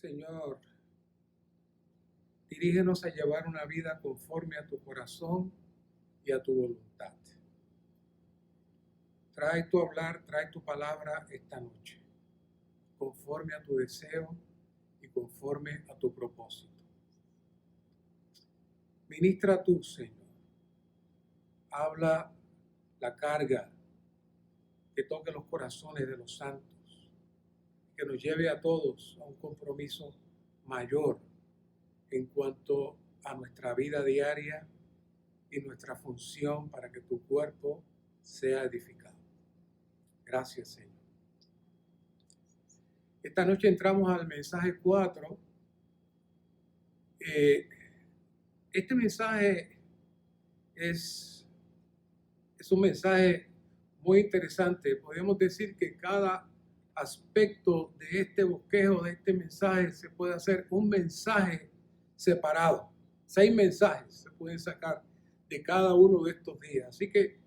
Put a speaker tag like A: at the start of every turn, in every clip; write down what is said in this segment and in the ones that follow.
A: Señor, dirígenos a llevar una vida conforme a tu corazón y a tu voluntad. Trae tu hablar, trae tu palabra esta noche, conforme a tu deseo y conforme a tu propósito. Ministra tú, Señor. Habla la carga que toque los corazones de los santos, que nos lleve a todos a un compromiso mayor en cuanto a nuestra vida diaria y nuestra función para que tu cuerpo sea edificado. Gracias, Señor. Esta noche entramos al mensaje 4. Este mensaje es un mensaje muy interesante. Podemos decir que cada aspecto de este bosquejo, de este mensaje, se puede hacer un mensaje separado. 6 mensajes se pueden sacar de cada uno de estos días. Así que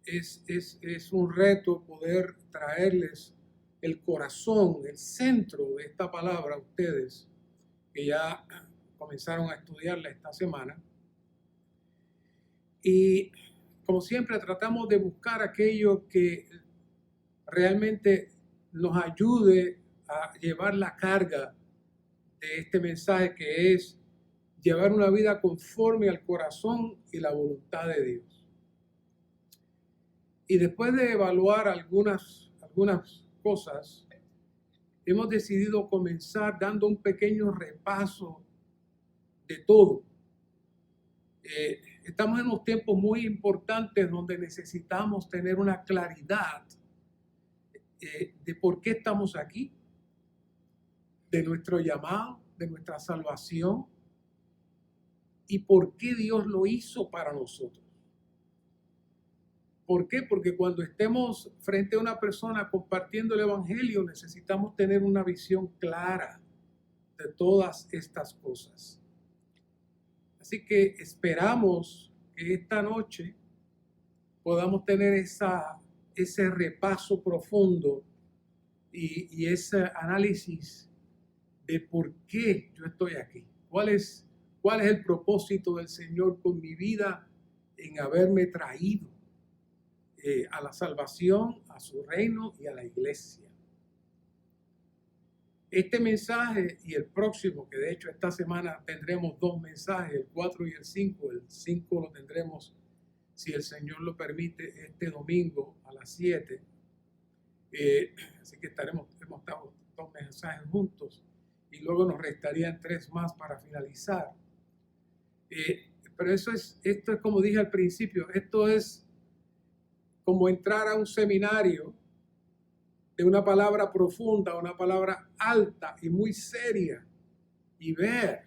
A: es un reto poder traerles el corazón, el centro de esta palabra a ustedes que ya comenzaron a estudiarla esta semana. Y como siempre tratamos de buscar aquello que realmente nos ayude a llevar la carga de este mensaje, que es llevar una vida conforme al corazón y la voluntad de Dios. Y después de evaluar algunas cosas, hemos decidido comenzar dando un pequeño repaso de todo. Estamos en unos tiempos muy importantes donde necesitamos tener una claridad de por qué estamos aquí, de nuestro llamado, de nuestra salvación y por qué Dios lo hizo para nosotros. ¿Por qué? Porque cuando estemos frente a una persona compartiendo el evangelio, necesitamos tener una visión clara de todas estas cosas. Así que esperamos que esta noche podamos tener ese repaso profundo y ese análisis de por qué yo estoy aquí. ¿Cuál es el propósito del Señor con mi vida en haberme traído a la salvación, a su reino y a la iglesia? Este mensaje y el próximo, que de hecho esta semana tendremos 2 mensajes, el 4 y el 5. El 5 lo tendremos, si el Señor lo permite, este domingo a las 7. Así que hemos estado 2 mensajes juntos y luego nos restarían 3 más para finalizar. Pero esto es como dije al principio, esto es como entrar a un seminario de una palabra profunda, una palabra alta y muy seria, y ver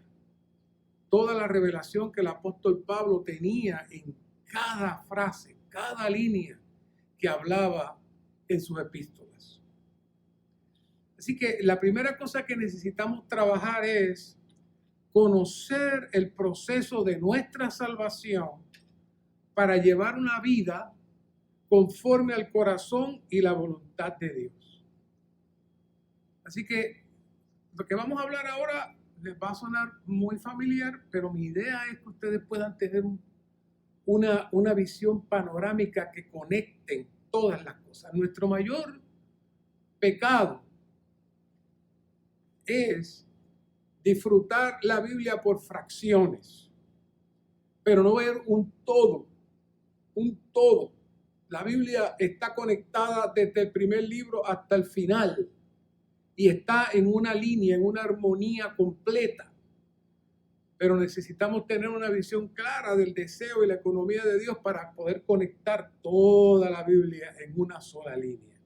A: toda la revelación que el apóstol Pablo tenía en cada frase, cada línea que hablaba en sus epístolas. Así que la primera cosa que necesitamos trabajar es conocer el proceso de nuestra salvación para llevar una vida conforme al corazón y la voluntad de Dios. Así que lo que vamos a hablar ahora les va a sonar muy familiar, pero mi idea es que ustedes puedan tener una visión panorámica que conecten todas las cosas. Nuestro mayor pecado es disfrutar la Biblia por fracciones, pero no ver un todo. La Biblia está conectada desde el primer libro hasta el final y está en una línea, en una armonía completa. Pero necesitamos tener una visión clara del deseo y la economía de Dios para poder conectar toda la Biblia en una sola línea.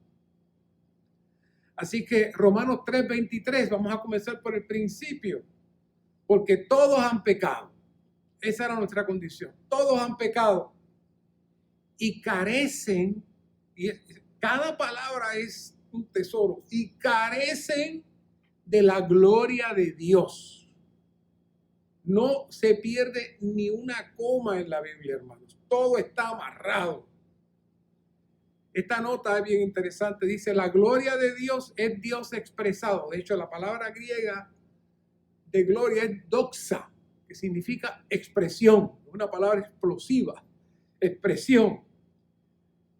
A: Así que Romanos 3:23, vamos a comenzar por el principio, porque todos han pecado. Esa era nuestra condición. Todos han pecado y carecen, y cada palabra es un tesoro, y carecen de la gloria de Dios. No se pierde ni una coma en la Biblia, hermanos. Todo está amarrado. Esta nota es bien interesante. Dice, la gloria de Dios es Dios expresado. De hecho, la palabra griega de gloria es doxa, que significa expresión, una palabra explosiva, expresión.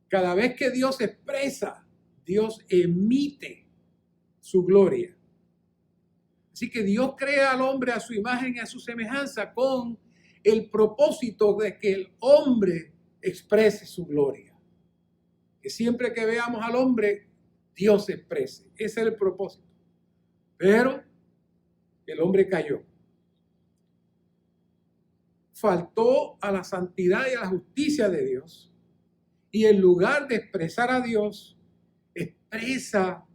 A: Cada vez que Dios expresa, Dios emite su gloria. Así que Dios crea al hombre a su imagen y a su semejanza con el propósito de que el hombre exprese su gloria. Que siempre que veamos al hombre, Dios se exprese. Ese es el propósito. Pero el hombre cayó. Faltó a la santidad y a la justicia de Dios. Y en lugar de expresar a Dios, expresa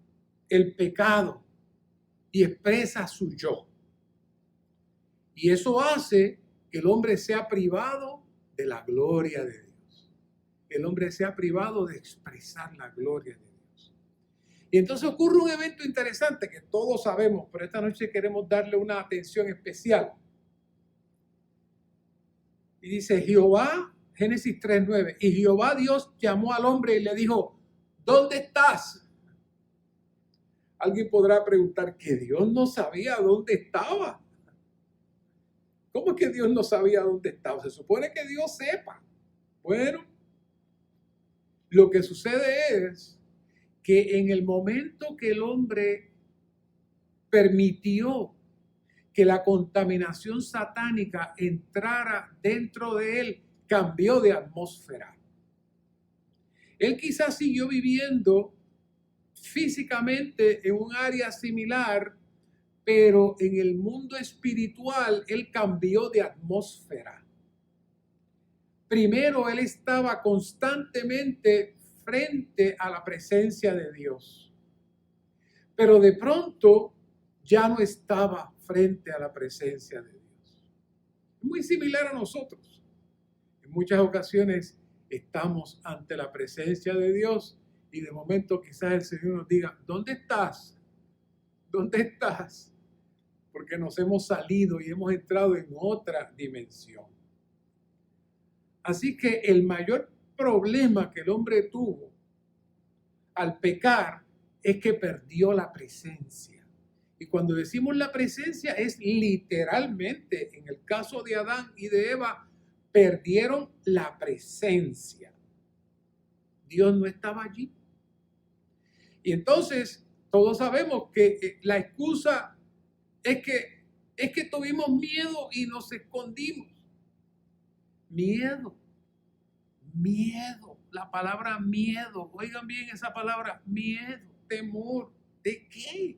A: el pecado y expresa su yo. Y eso hace que el hombre sea privado de la gloria de Dios. El hombre sea privado de expresar la gloria de Dios. Y entonces ocurre un evento interesante que todos sabemos, pero esta noche queremos darle una atención especial. Y dice Jehová, Génesis 3:9, y Jehová Dios llamó al hombre y le dijo, ¿dónde estás? Alguien podrá preguntar que Dios no sabía dónde estaba. ¿Cómo es que Dios no sabía dónde estaba? Se supone que Dios sepa. Bueno, lo que sucede es que en el momento que el hombre permitió que la contaminación satánica entrara dentro de él, cambió de atmósfera. Él quizás siguió viviendo físicamente en un área similar, pero en el mundo espiritual él cambió de atmósfera. Primero él estaba constantemente frente a la presencia de Dios, pero de pronto ya no estaba frente a la presencia de Dios. Es muy similar a nosotros. En muchas ocasiones estamos ante la presencia de Dios y de momento quizás el Señor nos diga, ¿dónde estás? ¿Dónde estás? Porque nos hemos salido y hemos entrado en otra dimensión. Así que el mayor problema que el hombre tuvo al pecar es que perdió la presencia. Y cuando decimos la presencia es literalmente, en el caso de Adán y de Eva, perdieron la presencia. Dios no estaba allí. Y entonces todos sabemos que la excusa es que tuvimos miedo y nos escondimos. Miedo. La palabra miedo. Oigan bien esa palabra, miedo, temor. ¿De qué?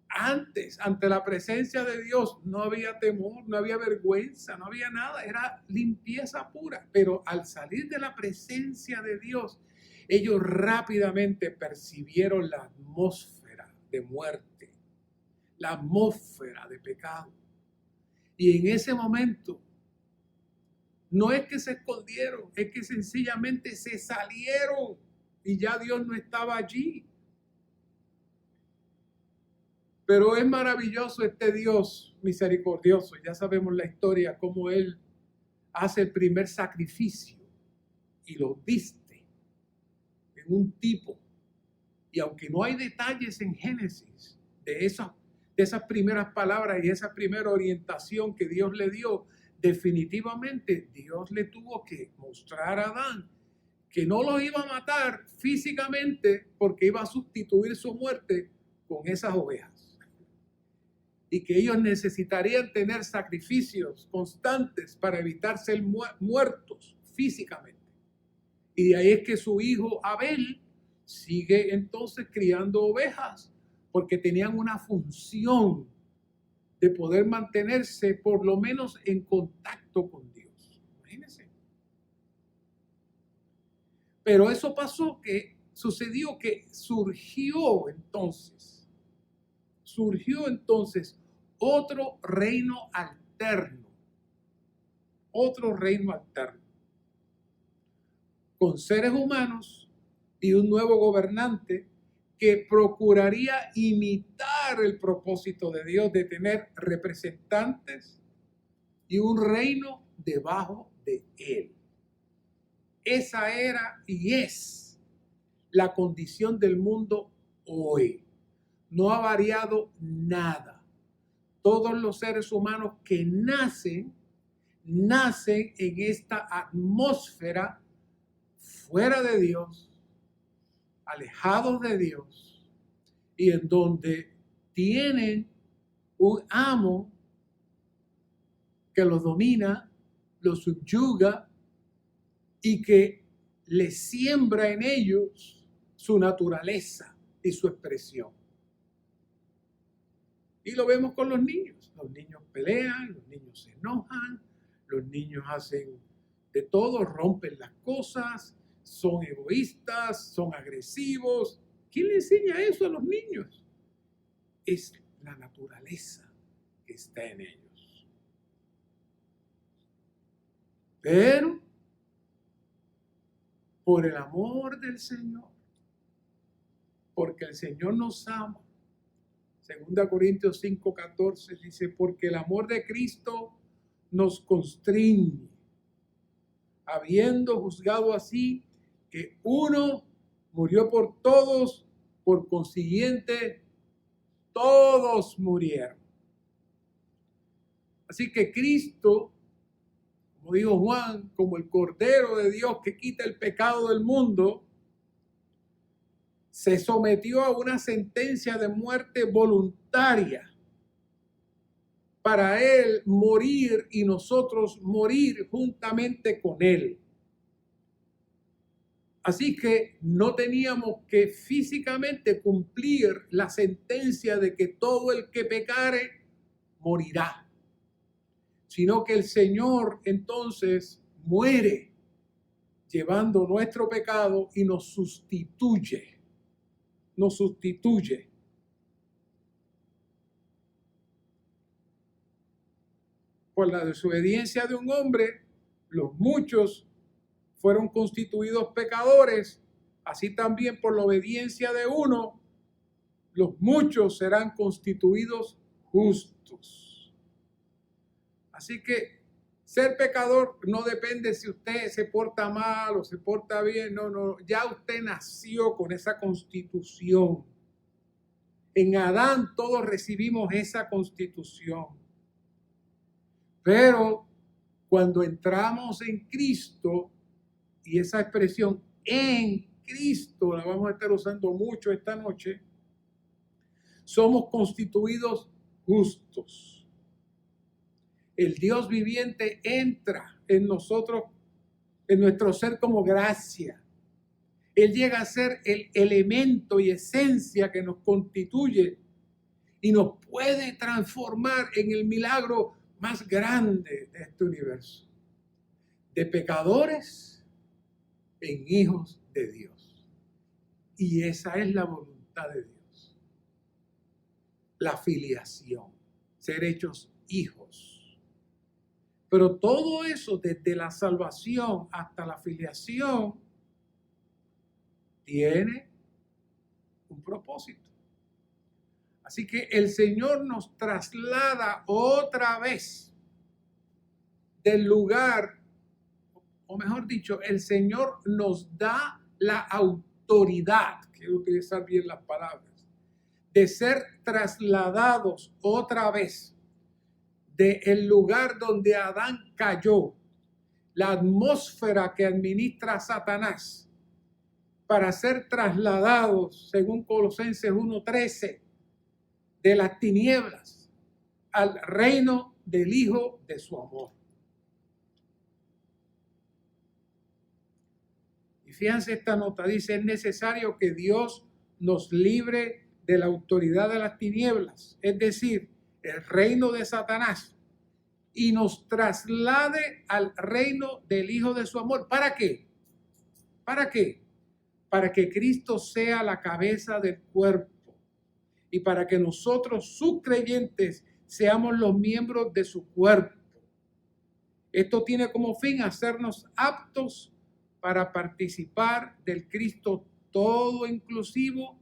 A: Antes, ante la presencia de Dios, no había temor, no había vergüenza, no había nada, era limpieza pura. Pero al salir de la presencia de Dios, ellos rápidamente percibieron la atmósfera de muerte, la atmósfera de pecado. Y en ese momento, no es que se escondieron, es que sencillamente se salieron y ya Dios no estaba allí. Pero es maravilloso este Dios misericordioso. Ya sabemos la historia, cómo Él hace el primer sacrificio y lo viste en un tipo. Y aunque no hay detalles en Génesis de esas primeras palabras y esa primera orientación que Dios le dio, definitivamente Dios le tuvo que mostrar a Adán que no lo iba a matar físicamente porque iba a sustituir su muerte con esas ovejas. Y que ellos necesitarían tener sacrificios constantes para evitar ser muertos físicamente. Y de ahí es que su hijo Abel sigue entonces criando ovejas, porque tenían una función de poder mantenerse por lo menos en contacto con Dios. Imagínense. Pero eso pasó, que sucedió que surgió entonces otro reino alterno, con seres humanos y un nuevo gobernante que procuraría imitar el propósito de Dios de tener representantes y un reino debajo de él. Esa era y es la condición del mundo hoy. No ha variado nada. todos los seres humanos que nacen en esta atmósfera fuera de Dios, alejados de Dios, y en donde tienen un amo que los domina, los subyuga y que les siembra en ellos su naturaleza y su expresión. Y lo vemos con los niños. Los niños pelean, los niños se enojan, los niños hacen de todo, rompen las cosas, son egoístas, son agresivos. ¿Quién le enseña eso a los niños? Es la naturaleza que está en ellos. Pero por el amor del Señor, porque el Señor nos ama, 2 Corintios 5:14 dice, porque el amor de Cristo nos constriñe, habiendo juzgado así que uno murió por todos, por consiguiente todos murieron. Así que Cristo, como dijo Juan, como el Cordero de Dios que quita el pecado del mundo, se sometió a una sentencia de muerte voluntaria para él morir y nosotros morir juntamente con él. Así que no teníamos que físicamente cumplir la sentencia de que todo el que pecare morirá, sino que el Señor entonces muere llevando nuestro pecado y nos sustituye. Nos sustituye. Por la desobediencia de un hombre, los muchos fueron constituidos pecadores, así también por la obediencia de uno, los muchos serán constituidos justos. Así que ser pecador no depende si usted se porta mal o se porta bien, no, ya usted nació con esa constitución. En Adán todos recibimos esa constitución. Pero cuando entramos en Cristo, y esa expresión en Cristo la vamos a estar usando mucho esta noche, somos constituidos justos. El Dios viviente entra en nosotros, en nuestro ser como gracia. Él llega a ser el elemento y esencia que nos constituye y nos puede transformar en el milagro más grande de este universo. De pecadores en hijos de Dios. Y esa es la voluntad de Dios. La filiación, ser hechos hijos. Pero todo eso, desde la salvación hasta la filiación, tiene un propósito. Así que el Señor nos traslada otra vez del lugar, o mejor dicho, el Señor nos da la autoridad, quiero utilizar bien las palabras, de ser trasladados otra vez del lugar donde Adán cayó, la atmósfera que administra Satanás, para ser trasladados, según Colosenses 1:13, de las tinieblas al reino del Hijo de su amor. Y fíjense esta nota, dice, es necesario que Dios nos libre de la autoridad de las tinieblas, es decir, el reino de Satanás, y nos traslade al reino del Hijo de su amor. ¿Para qué? ¿Para qué? Para que Cristo sea la cabeza del cuerpo y para que nosotros, sus creyentes, seamos los miembros de su cuerpo. Esto tiene como fin hacernos aptos para participar del Cristo todo inclusivo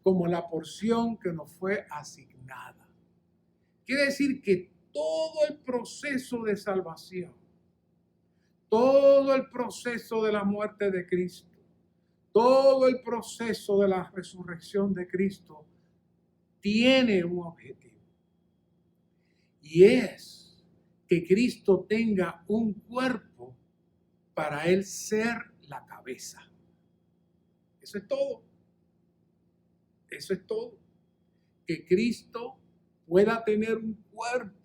A: como la porción que nos fue asignada. Quiere decir que todo el proceso de salvación, todo el proceso de la muerte de Cristo, todo el proceso de la resurrección de Cristo tiene un objetivo. y es que Cristo tenga un cuerpo para Él ser la cabeza. Eso es todo. Eso es todo. Que Cristo pueda tener un cuerpo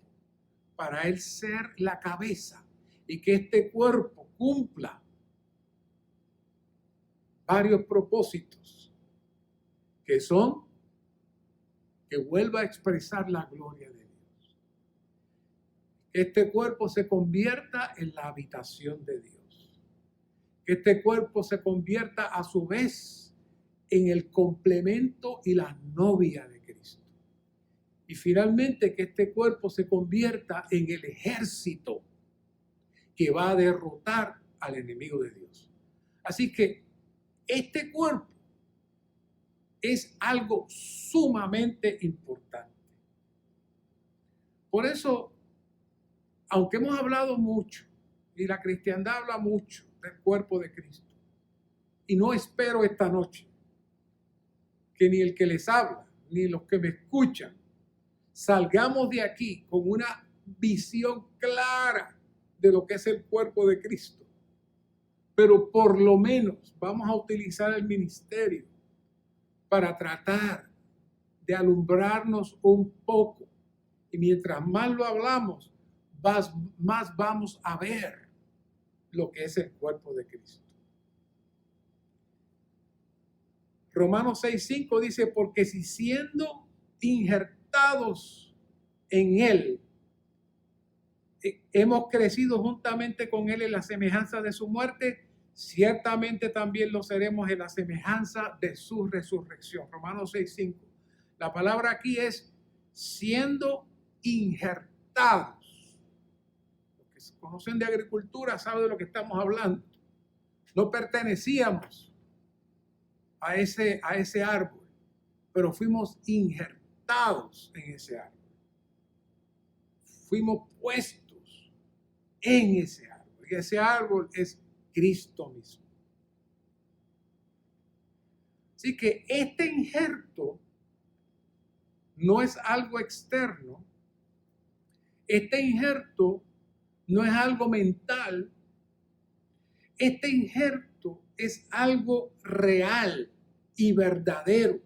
A: para Él ser la cabeza y que este cuerpo cumpla varios propósitos que son que vuelva a expresar la gloria de Dios. Que este cuerpo se convierta en la habitación de Dios. Que este cuerpo se convierta a su vez en el complemento y la novia de Cristo. Y finalmente que este cuerpo se convierta en el ejército que va a derrotar al enemigo de Dios. Así que este cuerpo es algo sumamente importante. Por eso, aunque hemos hablado mucho, y la cristiandad habla mucho del cuerpo de Cristo, y no espero esta noche que ni el que les habla, ni los que me escuchan, salgamos de aquí con una visión clara de lo que es el cuerpo de Cristo. Pero por lo menos vamos a utilizar el ministerio para tratar alumbrarnos un poco. Y mientras más lo hablamos, más vamos a ver lo que es el cuerpo de Cristo. Romanos 6:5 dice, porque si siendo injertados en Él, hemos crecido juntamente con Él en la semejanza de su muerte, ciertamente también lo seremos en la semejanza de su resurrección. Romanos 6:5. La palabra aquí es siendo injertados. Los que conocen de agricultura saben de lo que estamos hablando. No pertenecíamos a ese árbol, pero fuimos injertados en ese árbol. Fuimos puestos en ese árbol. Y ese árbol es Cristo mismo. Así que este injerto no es algo externo. Este injerto no es algo mental. Este injerto es algo real y verdadero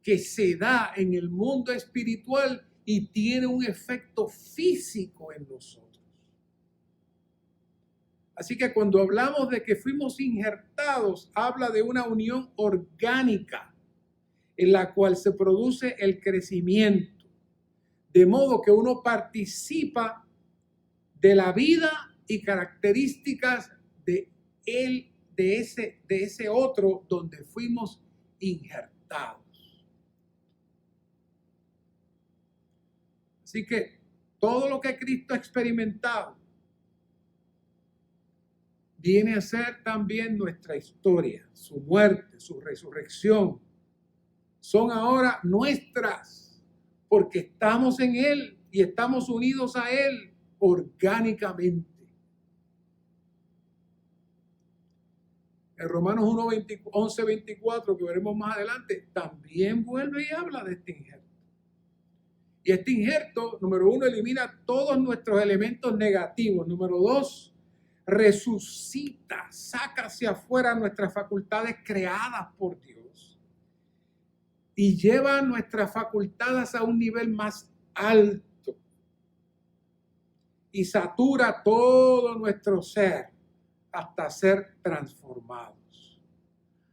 A: que se da en el mundo espiritual y tiene un efecto físico en nosotros. Así que cuando hablamos de que fuimos injertados, habla de una unión orgánica en la cual se produce el crecimiento, de modo que uno participa de la vida y características de él, de ese otro donde fuimos injertados. Así que todo lo que Cristo ha experimentado viene a ser también nuestra historia, su muerte, su resurrección. Son ahora nuestras porque estamos en Él y estamos unidos a Él orgánicamente. En Romanos 11:24, que veremos más adelante, también vuelve y habla de este injerto. Y este injerto, número 1, elimina todos nuestros elementos negativos. Número 2, resucita, saca hacia afuera nuestras facultades creadas por Dios y lleva nuestras facultades a un nivel más alto y satura todo nuestro ser hasta ser transformados.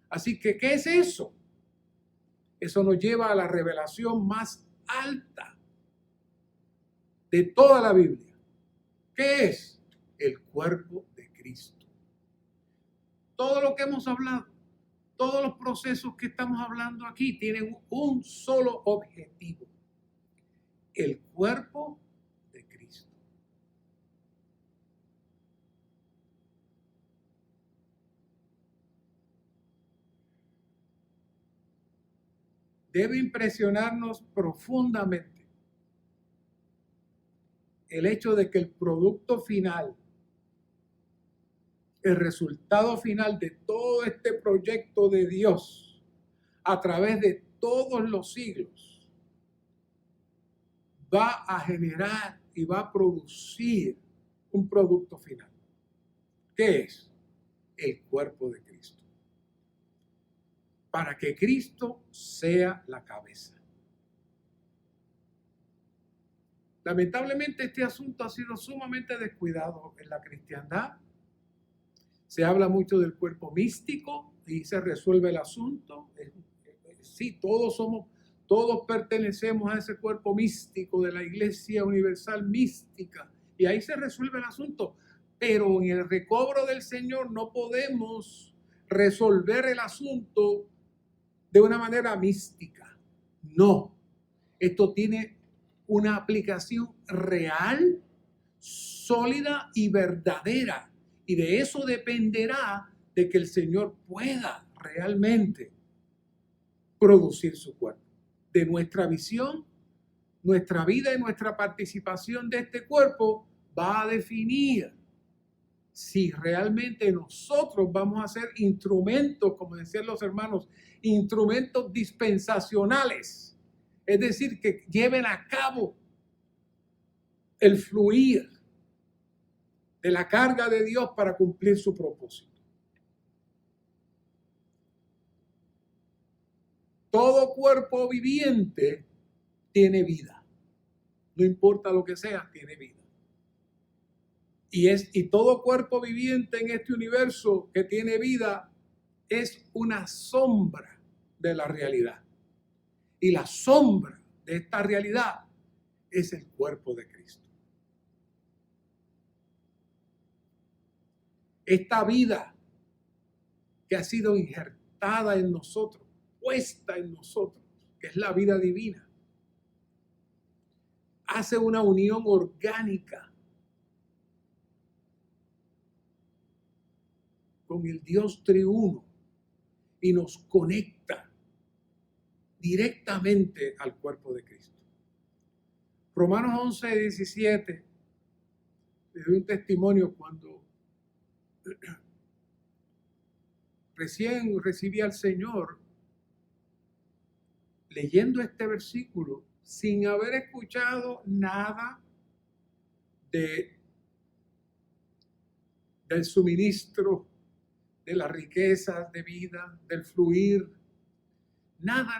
A: Así que, ¿qué es eso? Eso nos lleva a la revelación más alta de toda la Biblia. ¿Qué es? El cuerpo de Cristo. Todo lo que hemos hablado, todos los procesos que estamos hablando aquí tienen un solo objetivo: el cuerpo de Cristo. Debe impresionarnos profundamente el hecho de que el producto final, el resultado final de todo este proyecto de Dios a través de todos los siglos va a generar y va a producir un producto final. ¿Qué es? El cuerpo de Cristo. Para que Cristo sea la cabeza. Lamentablemente este asunto ha sido sumamente descuidado en la cristiandad. Se habla mucho del cuerpo místico y se resuelve el asunto. Sí, todos pertenecemos a ese cuerpo místico de la Iglesia Universal Mística y ahí se resuelve el asunto. Pero en el recobro del Señor no podemos resolver el asunto de una manera mística. No, esto tiene una aplicación real, sólida y verdadera. Y de eso dependerá de que el Señor pueda realmente producir su cuerpo. De nuestra visión, nuestra vida y nuestra participación de este cuerpo va a definir si realmente nosotros vamos a ser instrumentos, como decían los hermanos, instrumentos dispensacionales. Es decir, que lleven a cabo el fluir de la carga de Dios para cumplir su propósito. Todo cuerpo viviente tiene vida. No importa lo que sea, tiene vida. Y todo cuerpo viviente en este universo que tiene vida es una sombra de la realidad. Y la sombra de esta realidad es el cuerpo de Cristo. Esta vida que ha sido injertada en nosotros, puesta en nosotros, que es la vida divina, hace una unión orgánica con el Dios triuno y nos conecta directamente al cuerpo de Cristo. Romanos 11:17 le doy un testimonio cuando recién recibí al Señor, leyendo este versículo sin haber escuchado nada del suministro, de las riquezas de vida, del fluir, nada,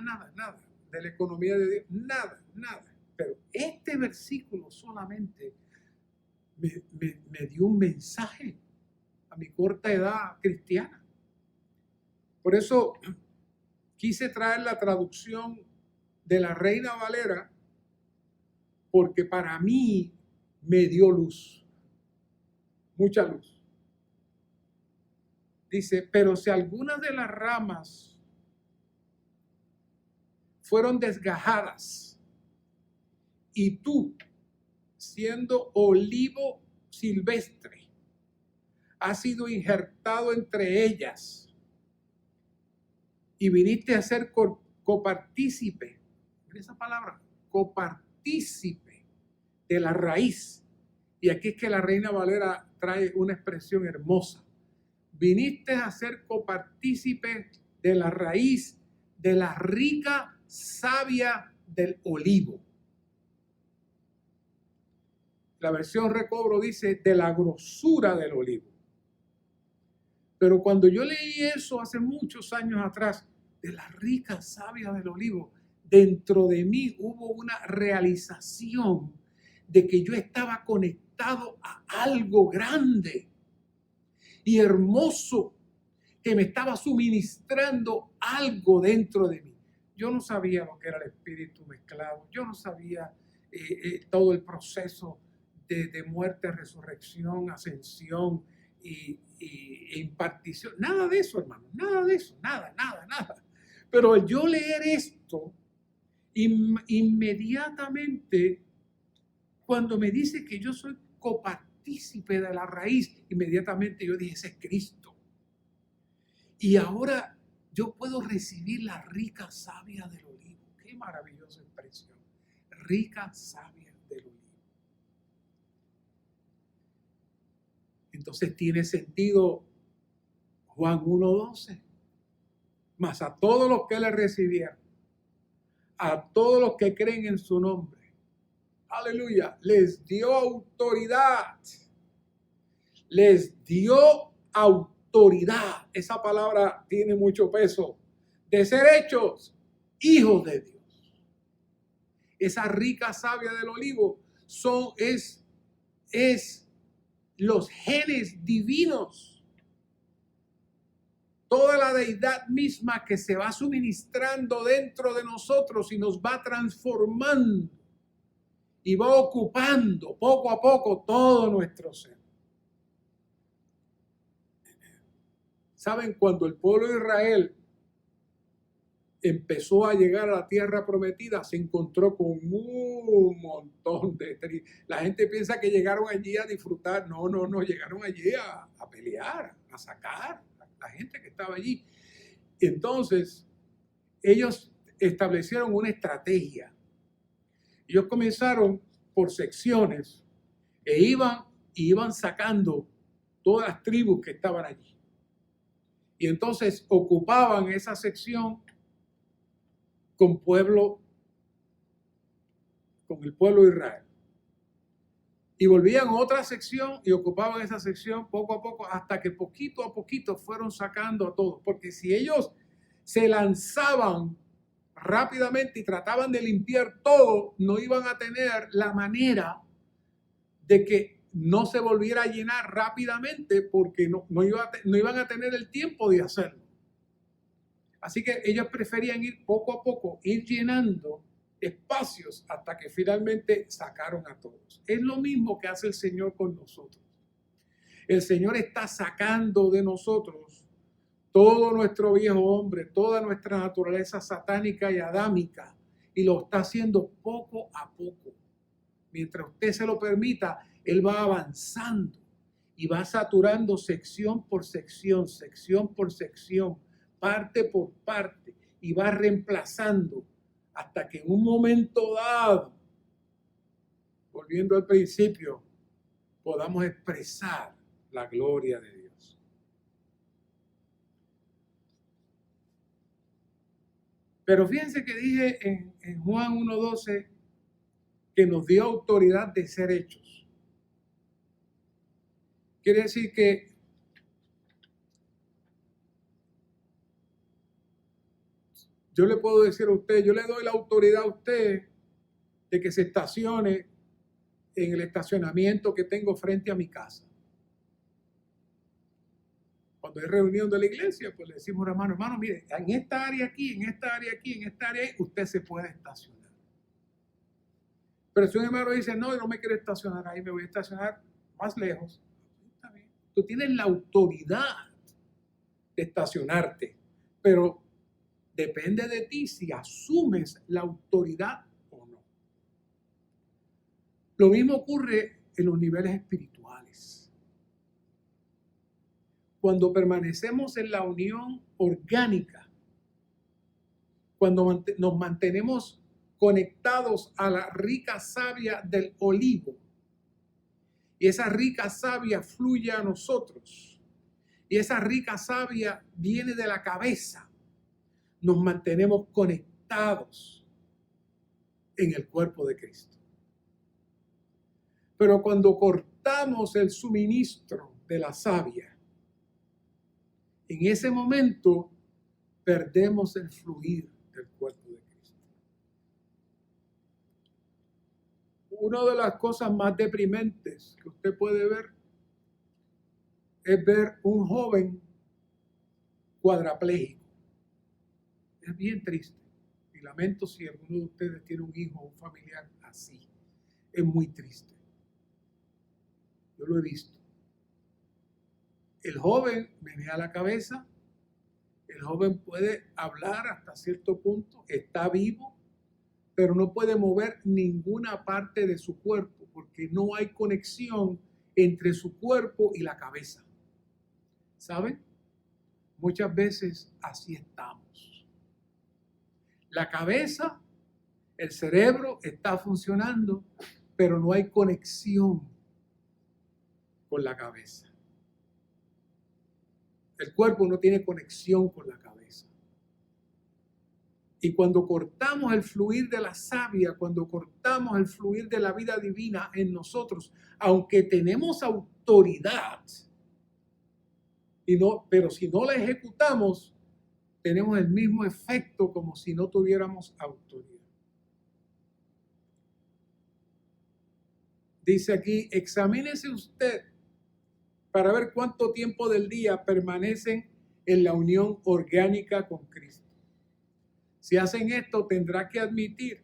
A: de la economía de Dios, nada. Pero este versículo solamente me dio un mensaje a mi corta edad cristiana. Por eso quise traer la traducción de la Reina Valera, porque para mí me dio luz, mucha luz. Dice, pero si algunas de las ramas fueron desgajadas y tú, siendo olivo silvestre, has sido injertado entre ellas y viniste a ser copartícipe, esa palabra, copartícipe de la raíz. Y aquí es que la Reina Valera trae una expresión hermosa. Viniste a ser copartícipe de la raíz de la rica savia del olivo. La versión Recobro dice de la grosura del olivo. Pero cuando yo leí eso hace muchos años atrás, de la rica savia del olivo, dentro de mí hubo una realización de que yo estaba conectado a algo grande y hermoso que me estaba suministrando algo dentro de mí. Yo no sabía lo que era el espíritu mezclado, yo no sabía todo el proceso de muerte, resurrección, ascensión e impartición. Nada de eso, hermano, nada de eso, nada. Pero al yo leer esto, inmediatamente, cuando me dice que yo soy copartícipe de la raíz, inmediatamente yo dije, ese es Cristo. Y ahora yo puedo recibir la rica savia del olivo. Qué maravillosa expresión. Rica savia del olivo. Entonces tiene sentido Juan 1:12. Mas a todos los que le recibieron, a todos los que creen en su nombre, aleluya, les dio autoridad. Les dio autoridad. Esa palabra tiene mucho peso. De ser hechos hijos de Dios. Esa rica savia del olivo es los genes divinos. Toda la deidad misma que se va suministrando dentro de nosotros y nos va transformando y va ocupando poco a poco todo nuestro ser. ¿Saben? Cuando el pueblo de Israel empezó a llegar a la tierra prometida, se encontró con un montón de tribus. La gente piensa que llegaron allí a disfrutar. No, llegaron allí a pelear, a sacar a la gente que estaba allí. Entonces, ellos establecieron una estrategia. Ellos comenzaron por secciones e iban sacando todas las tribus que estaban allí. Y entonces ocupaban esa sección con el pueblo de Israel. Y volvían a otra sección y ocupaban esa sección poco a poco, hasta que poquito a poquito fueron sacando a todos. Porque si ellos se lanzaban rápidamente y trataban de limpiar todo, no iban a tener la manera de que no se volviera a llenar rápidamente, porque no iban a tener el tiempo de hacerlo. Así que ellos preferían ir poco a poco, ir llenando espacios hasta que finalmente sacaron a todos. Es lo mismo que hace el Señor con nosotros. El Señor está sacando de nosotros todo nuestro viejo hombre, toda nuestra naturaleza satánica y adámica, y lo está haciendo poco a poco. Mientras usted se lo permita, Él va avanzando y va saturando sección por sección, parte por parte, y va reemplazando hasta que en un momento dado, volviendo al principio, podamos expresar la gloria de Dios. Pero fíjense que dije en Juan 1:12 que nos dio autoridad de ser hechos. Quiere decir que yo le puedo decir a usted, yo le doy la autoridad a usted de que se estacione en el estacionamiento que tengo frente a mi casa. Cuando hay reunión de la iglesia, pues le decimos, hermano, mire, en esta área aquí, en esta área aquí, en esta área ahí, usted se puede estacionar. Pero si un hermano dice, no, yo no me quiero estacionar ahí, me voy a estacionar más lejos. Está bien. Tú tienes la autoridad de estacionarte, pero depende de ti si asumes la autoridad o no. Lo mismo ocurre en los niveles espirituales. Cuando permanecemos en la unión orgánica, cuando nos mantenemos conectados a la rica savia del olivo, y esa rica savia fluye a nosotros, y esa rica savia viene de la cabeza, nos mantenemos conectados en el cuerpo de Cristo. Pero cuando cortamos el suministro de la savia, en ese momento perdemos el fluir del cuerpo de Cristo. Una de las cosas más deprimentes que usted puede ver es ver un joven cuadrapléjico. Es bien triste. Y lamento si alguno de ustedes tiene un hijo o un familiar así. Es muy triste. Yo lo he visto. El joven menea la cabeza. El joven puede hablar hasta cierto punto. Está vivo. Pero no puede mover ninguna parte de su cuerpo porque no hay conexión entre su cuerpo y la cabeza. ¿Saben? Muchas veces así estamos. La cabeza, el cerebro está funcionando, pero no hay conexión con la cabeza. El cuerpo no tiene conexión con la cabeza. Y cuando cortamos el fluir de la savia, cuando cortamos el fluir de la vida divina en nosotros, aunque tenemos autoridad, pero si no la ejecutamos, tenemos el mismo efecto como si no tuviéramos autoridad. Dice aquí, examínese usted para ver cuánto tiempo del día permanecen en la unión orgánica con Cristo. Si hacen esto, tendrá que admitir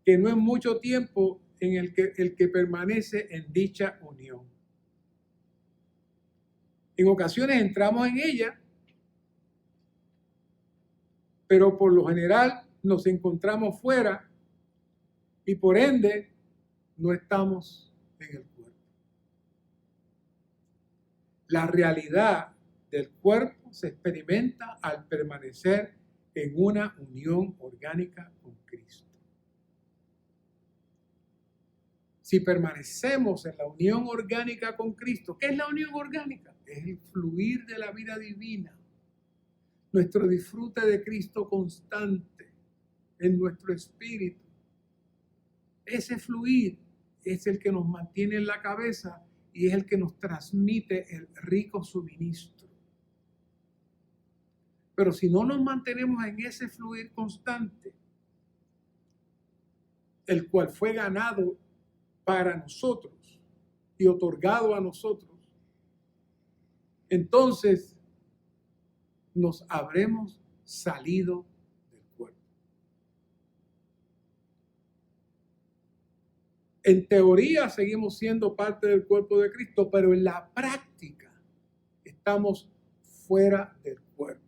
A: que no es mucho tiempo en el que permanece en dicha unión. En ocasiones entramos en ella, pero por lo general nos encontramos fuera y por ende no estamos en el cuerpo. La realidad del cuerpo se experimenta al permanecer en una unión orgánica con Cristo. Si permanecemos en la unión orgánica con Cristo, ¿qué es la unión orgánica? Es el fluir de la vida divina, nuestro disfrute de Cristo constante en nuestro espíritu. Ese fluir es el que nos mantiene en la cabeza y es el que nos transmite el rico suministro. Pero si no nos mantenemos en ese fluir constante, el cual fue ganado para nosotros y otorgado a nosotros, entonces nos habremos salido del cuerpo. En teoría seguimos siendo parte del cuerpo de Cristo, pero en la práctica estamos fuera del cuerpo.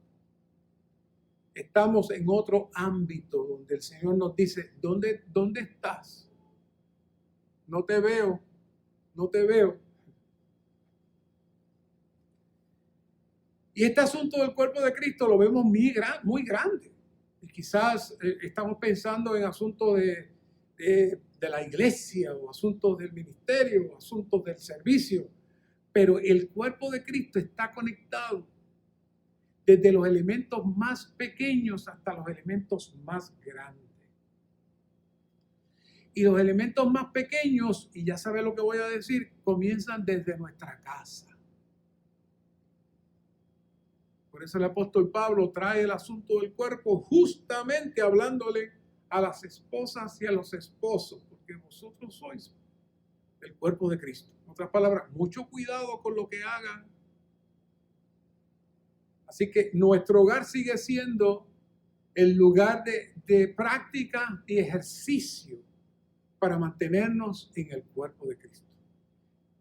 A: Estamos en otro ámbito donde el Señor nos dice, ¿dónde estás? No te veo, no te veo. Y este asunto del cuerpo de Cristo lo vemos muy grande. Y quizás estamos pensando en asuntos de la iglesia o asuntos del ministerio o asuntos del servicio. Pero el cuerpo de Cristo está conectado desde los elementos más pequeños hasta los elementos más grandes. Y los elementos más pequeños, y ya sabe lo que voy a decir, comienzan desde nuestra casa. Por eso el apóstol Pablo trae el asunto del cuerpo justamente hablándole a las esposas y a los esposos, porque vosotros sois el cuerpo de Cristo. En otras palabras, mucho cuidado con lo que hagan. Así que nuestro hogar sigue siendo el lugar de práctica y ejercicio para mantenernos en el cuerpo de Cristo.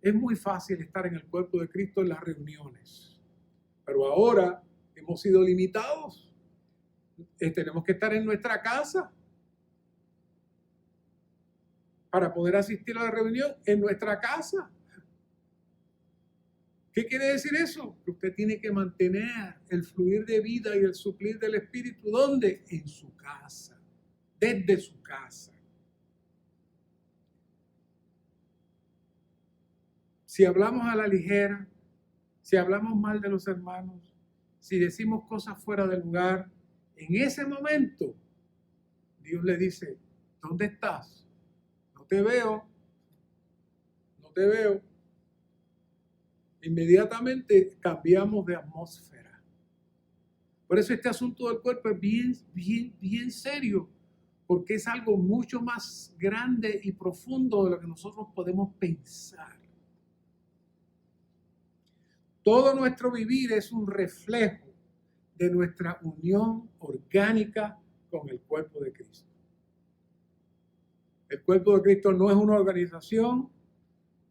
A: Es muy fácil estar en el cuerpo de Cristo en las reuniones, pero ahora hemos sido limitados. Tenemos que estar en nuestra casa para poder asistir a la reunión en nuestra casa. ¿Qué quiere decir eso? Que usted tiene que mantener el fluir de vida y el suplir del Espíritu. ¿Dónde? En su casa, desde su casa. Si hablamos a la ligera, si hablamos mal de los hermanos, si decimos cosas fuera del lugar, en ese momento Dios le dice, ¿dónde estás? No te veo, no te veo. Inmediatamente cambiamos de atmósfera. Por eso este asunto del cuerpo es bien serio, porque es algo mucho más grande y profundo de lo que nosotros podemos pensar. Todo nuestro vivir es un reflejo de nuestra unión orgánica con el cuerpo de Cristo. El cuerpo de Cristo no es una organización,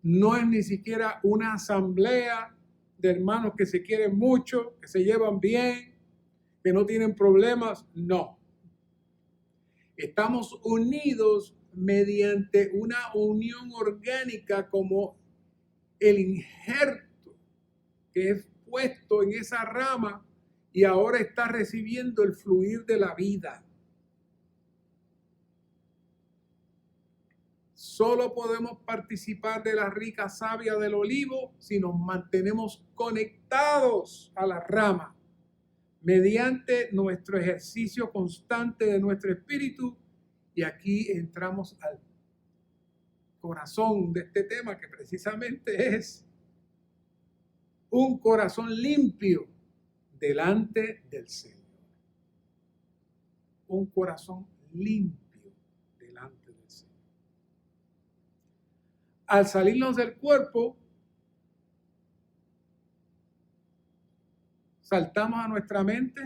A: no es ni siquiera una asamblea de hermanos que se quieren mucho, que se llevan bien, que no tienen problemas. No. Estamos unidos mediante una unión orgánica como el injerto que es puesto en esa rama y ahora está recibiendo el fluir de la vida. Solo podemos participar de la rica savia del olivo si nos mantenemos conectados a la rama mediante nuestro ejercicio constante de nuestro espíritu. Y aquí entramos al corazón de este tema, que precisamente es un corazón limpio delante del Señor. Un corazón limpio delante del Señor. Al salirnos del cuerpo, saltamos a nuestra mente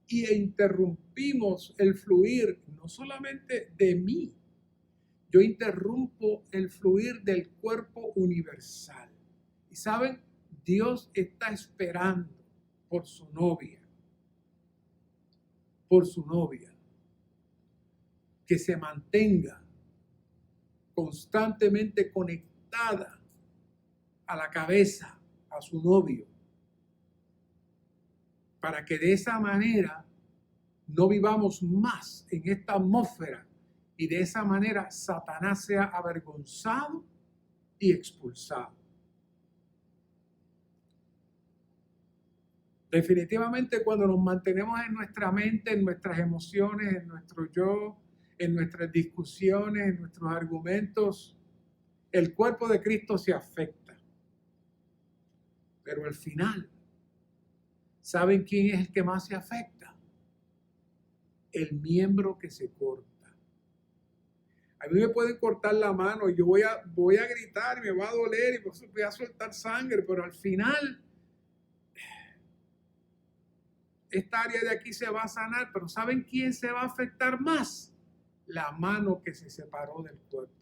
A: e interrumpimos el fluir, no solamente de mí, yo interrumpo el fluir del cuerpo universal. Y saben, Dios está esperando por su novia, que se mantenga constantemente conectada a la cabeza, a su novio, para que de esa manera no vivamos más en esta atmósfera y de esa manera Satanás sea avergonzado y expulsado. Definitivamente, cuando nos mantenemos en nuestra mente, en nuestras emociones, en nuestro yo, en nuestras discusiones, en nuestros argumentos, el cuerpo de Cristo se afecta. Pero al final, ¿saben quién es el que más se afecta? El miembro que se corta. A mí me pueden cortar la mano y yo voy a gritar y me va a doler y voy a soltar sangre, pero al final esta área de aquí se va a sanar. Pero ¿saben quién se va a afectar más? La mano que se separó del cuerpo.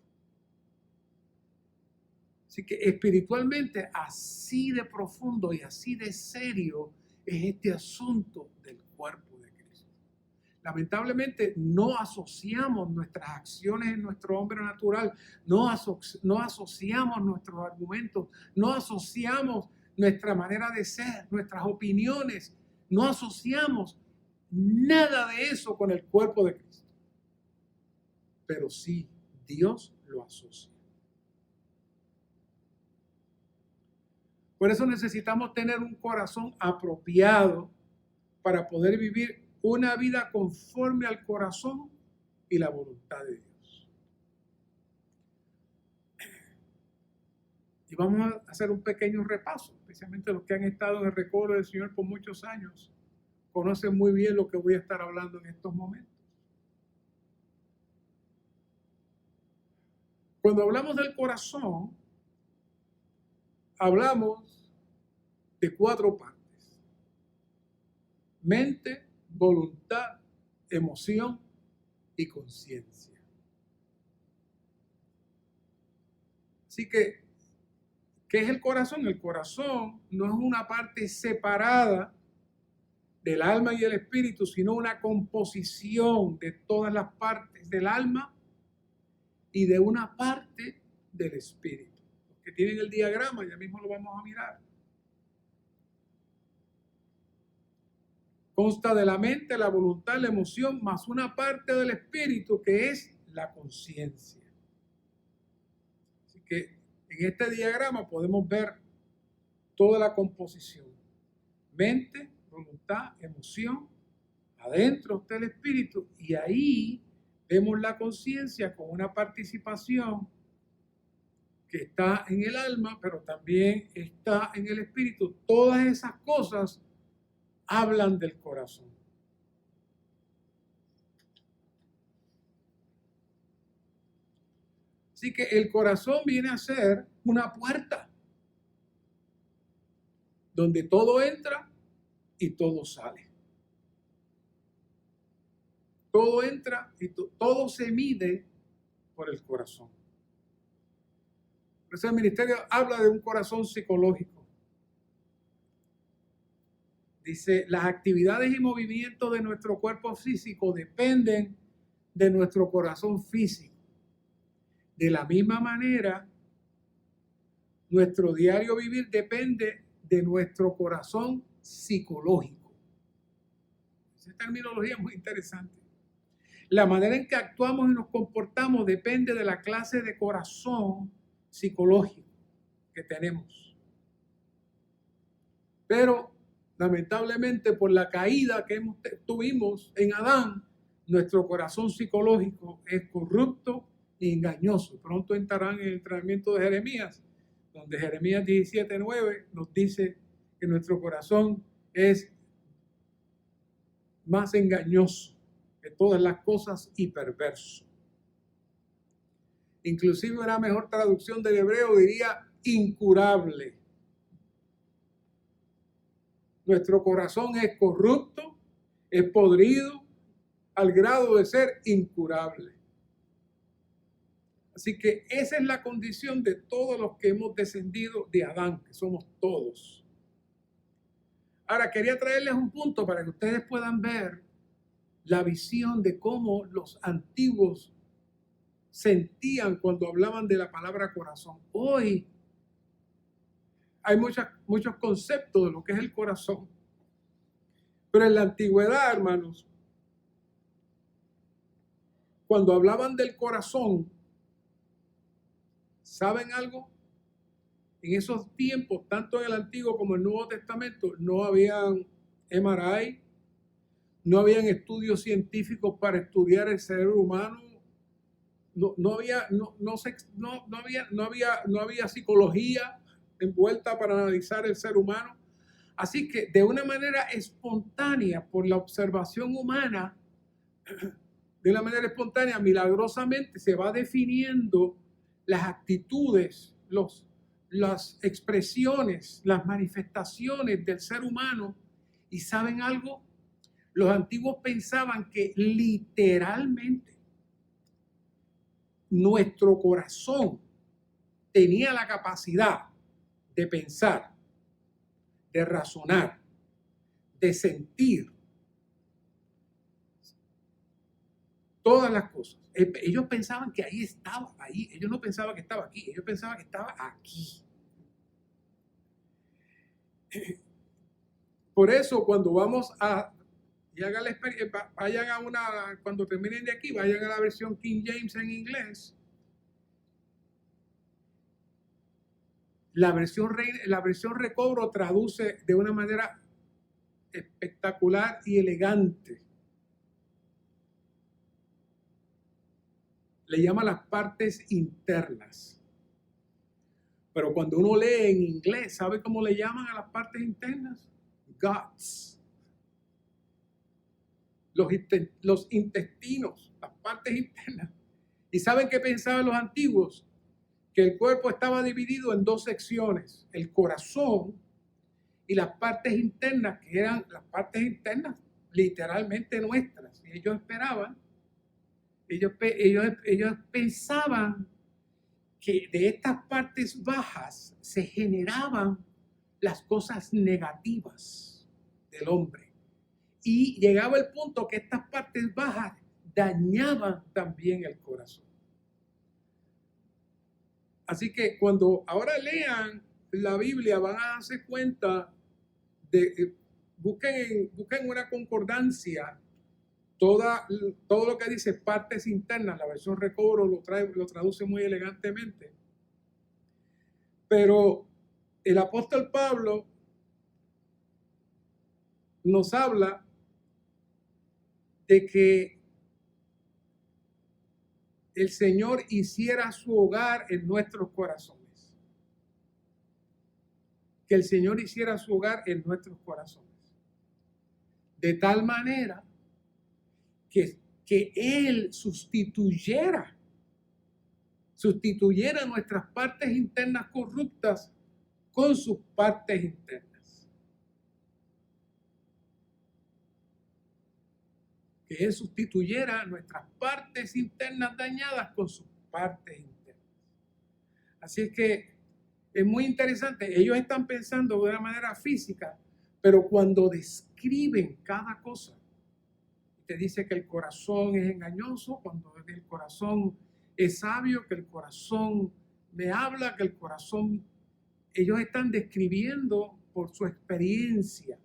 A: Así que espiritualmente, así de profundo y así de serio es este asunto del cuerpo de Cristo. Lamentablemente no asociamos nuestras acciones en nuestro hombre natural, no asociamos nuestros argumentos, no asociamos nuestra manera de ser, nuestras opiniones, no asociamos nada de eso con el cuerpo de Cristo. Pero sí, Dios lo asocia. Por eso necesitamos tener un corazón apropiado para poder vivir una vida conforme al corazón y la voluntad de Dios. Y vamos a hacer un pequeño repaso, especialmente los que han estado en el recobro del Señor por muchos años. Conocen muy bien lo que voy a estar hablando en estos momentos. Cuando hablamos del corazón, hablamos de 4 partes: mente, voluntad, emoción y conciencia. Así que, ¿qué es el corazón? El corazón no es una parte separada del alma y el espíritu, sino una composición de todas las partes del alma y de una parte del espíritu. Los que tienen el diagrama, ya mismo lo vamos a mirar. Consta de la mente, la voluntad, la emoción, más una parte del espíritu que es la conciencia. Así que en este diagrama podemos ver toda la composición: mente, voluntad, emoción, adentro está el espíritu, y ahí vemos la conciencia con una participación que está en el alma, pero también está en el espíritu. Todas esas cosas hablan del corazón. Así que el corazón viene a ser una puerta donde todo entra y todo sale. Todo entra y todo se mide por el corazón. Por eso el ministerio habla de un corazón psicológico. Dice, las actividades y movimientos de nuestro cuerpo físico dependen de nuestro corazón físico. De la misma manera, nuestro diario vivir depende de nuestro corazón psicológico. Esa terminología es muy interesante. La manera en que actuamos y nos comportamos depende de la clase de corazón psicológico que tenemos. Pero lamentablemente por la caída que tuvimos en Adán, nuestro corazón psicológico es corrupto y engañoso. Pronto entrarán en el entrenamiento de Jeremías, donde Jeremías 17:9 nos dice que nuestro corazón es más engañoso que todas las cosas y perverso. Inclusive una mejor traducción del hebreo diría incurable. Nuestro corazón es corrupto, es podrido, al grado de ser incurable. Así que esa es la condición de todos los que hemos descendido de Adán, que somos todos. Ahora, quería traerles un punto para que ustedes puedan ver la visión de cómo los antiguos sentían cuando hablaban de la palabra corazón. Hoy hay muchos conceptos de lo que es el corazón. Pero en la antigüedad, hermanos, cuando hablaban del corazón, ¿saben algo? En esos tiempos, tanto en el Antiguo como en el Nuevo Testamento, no habían MRI, no habían estudios científicos para estudiar el cerebro humano, no había psicología envuelta para analizar el ser humano. Así que de una manera espontánea, por la observación humana, de una manera espontánea, milagrosamente se va definiendo las actitudes, las expresiones, las manifestaciones del ser humano. ¿Y saben algo? Los antiguos pensaban que literalmente nuestro corazón tenía la capacidad de pensar, de razonar, de sentir todas las cosas. Ellos pensaban que ahí estaba, ahí. Ellos no pensaban que estaba aquí, ellos pensaban que estaba aquí. Por eso, cuando vamos a, y hagan vayan a una, cuando terminen de aquí, vayan a la versión King James en inglés. La versión Recobro traduce de una manera espectacular y elegante. Le llama las partes internas. Pero cuando uno lee en inglés, ¿sabe cómo le llaman a las partes internas? Guts. Los intestinos, las partes internas. ¿Y saben qué pensaban los antiguos? Que el cuerpo estaba dividido en dos secciones, el corazón y las partes internas, que eran las partes internas literalmente nuestras. Y ellos esperaban, ellos pensaban que de estas partes bajas se generaban las cosas negativas del hombre. Y llegaba el punto que estas partes bajas dañaban también el corazón. Así que cuando ahora lean la Biblia van a darse cuenta de, busquen una concordancia, todo lo que dice partes internas. La versión Recobro lo traduce muy elegantemente. Pero el apóstol Pablo nos habla de que el Señor hiciera su hogar en nuestros corazones. Que el Señor hiciera su hogar en nuestros corazones. De tal manera que Él sustituyera nuestras partes internas corruptas con sus partes internas. Que Él sustituyera nuestras partes internas dañadas con sus partes internas. Así es que es muy interesante. Ellos están pensando de una manera física, pero cuando describen cada cosa, te dice que el corazón es engañoso, cuando el corazón es sabio, que el corazón me habla, que el corazón, ellos están describiendo por su experiencia,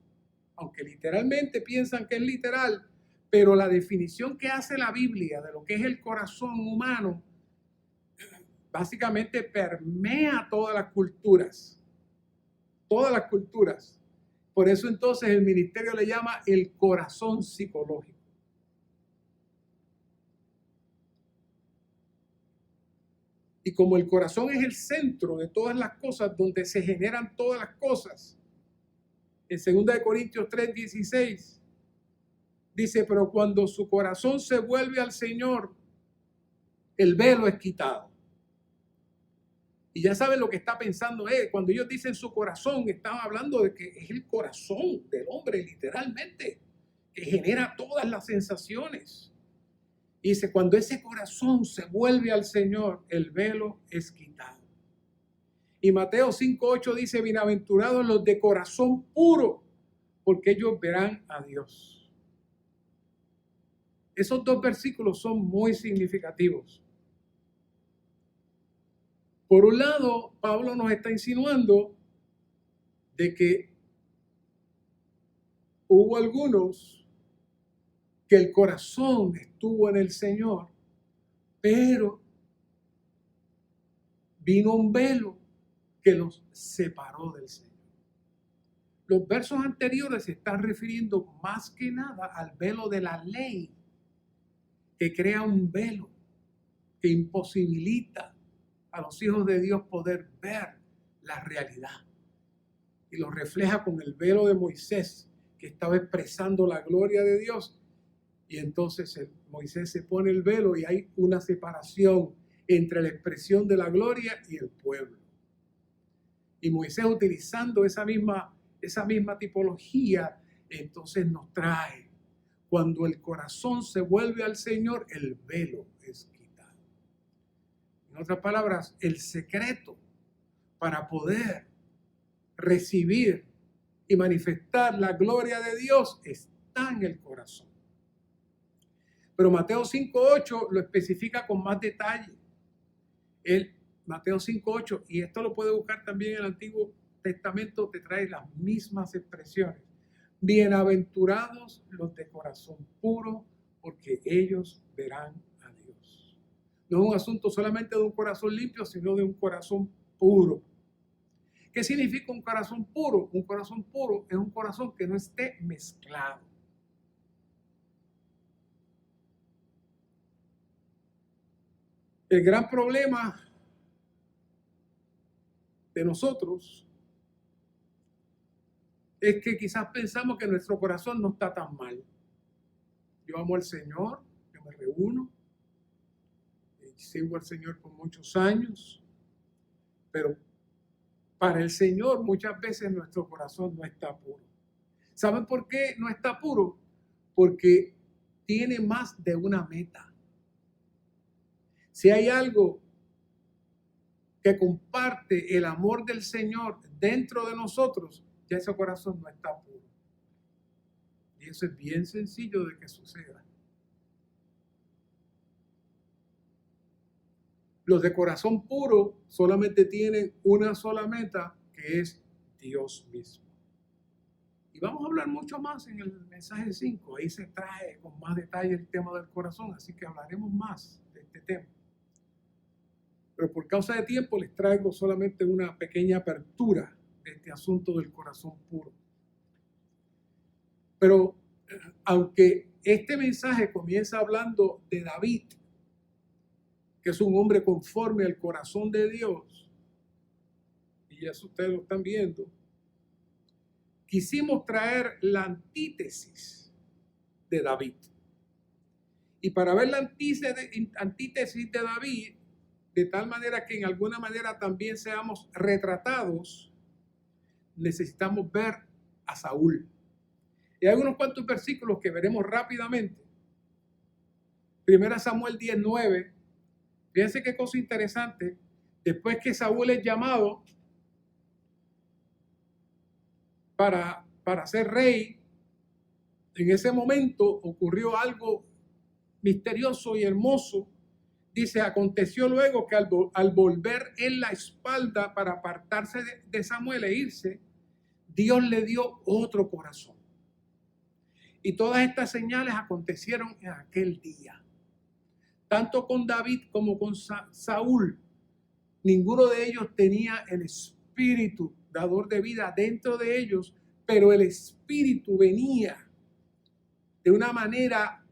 A: aunque literalmente piensan que es literal, pero la definición que hace la Biblia de lo que es el corazón humano básicamente permea todas las culturas, Por eso entonces el ministerio le llama el corazón psicológico. Y como el corazón es el centro de todas las cosas, donde se generan todas las cosas, en 2 Corintios 3:16 dice, pero cuando su corazón se vuelve al Señor, el velo es quitado. Y ya saben lo que está pensando él. Cuando ellos dicen su corazón, están hablando de que es el corazón del hombre, literalmente, que genera todas las sensaciones. Y dice, cuando ese corazón se vuelve al Señor, el velo es quitado. Y Mateo 5:8 dice, bienaventurados los de corazón puro, porque ellos verán a Dios. Esos dos versículos son muy significativos. Por un lado, Pablo nos está insinuando de que hubo algunos que el corazón estuvo en el Señor, pero vino un velo que los separó del Señor. Los versos anteriores se están refiriendo más que nada al velo de la ley, que crea un velo que imposibilita a los hijos de Dios poder ver la realidad. Y lo refleja con el velo de Moisés, que estaba expresando la gloria de Dios. Y entonces Moisés se pone el velo y hay una separación entre la expresión de la gloria y el pueblo. Y Moisés, utilizando esa misma tipología, entonces nos trae, cuando el corazón se vuelve al Señor, el velo es quitado. En otras palabras, el secreto para poder recibir y manifestar la gloria de Dios está en el corazón. Pero Mateo 5:8 lo especifica con más detalle. Mateo 5:8, y esto lo puede buscar también en el Antiguo Testamento, te trae las mismas expresiones. Bienaventurados los de corazón puro, porque ellos verán a Dios. No es un asunto solamente de un corazón limpio, sino de un corazón puro. ¿Qué significa un corazón puro? Un corazón puro es un corazón que no esté mezclado. El gran problema de nosotros es que quizás pensamos que nuestro corazón no está tan mal. Yo amo al Señor, yo me reúno, sirvo al Señor por muchos años, pero para el Señor muchas veces nuestro corazón no está puro. ¿Saben por qué no está puro? Porque tiene más de una meta. Si hay algo que comparte el amor del Señor dentro de nosotros, ya ese corazón no está puro. Y eso es bien sencillo de que suceda. Los de corazón puro solamente tienen una sola meta, que es Dios mismo. Y vamos a hablar mucho más en el mensaje 5. Ahí se trae con más detalle el tema del corazón, así que hablaremos más de este tema. Pero por causa de tiempo les traigo solamente una pequeña apertura de este asunto del corazón puro. Pero aunque este mensaje comienza hablando de David, que es un hombre conforme al corazón de Dios, y eso ustedes lo están viendo, quisimos traer la antítesis de David. Y para ver la antítesis de David, de tal manera que en alguna manera también seamos retratados, necesitamos ver a Saúl. Y hay unos cuantos versículos que veremos rápidamente. 1 Samuel 10:9. Fíjense qué cosa interesante. Después que Saúl es llamado para ser rey, en ese momento ocurrió algo misterioso y hermoso. Dice, aconteció luego que al volver en la espalda para apartarse de Samuel e irse, Dios le dio otro corazón. Y todas estas señales acontecieron en aquel día. Tanto con David como con Saúl, ninguno de ellos tenía el espíritu dador de vida dentro de ellos pero el Espíritu venía de una manera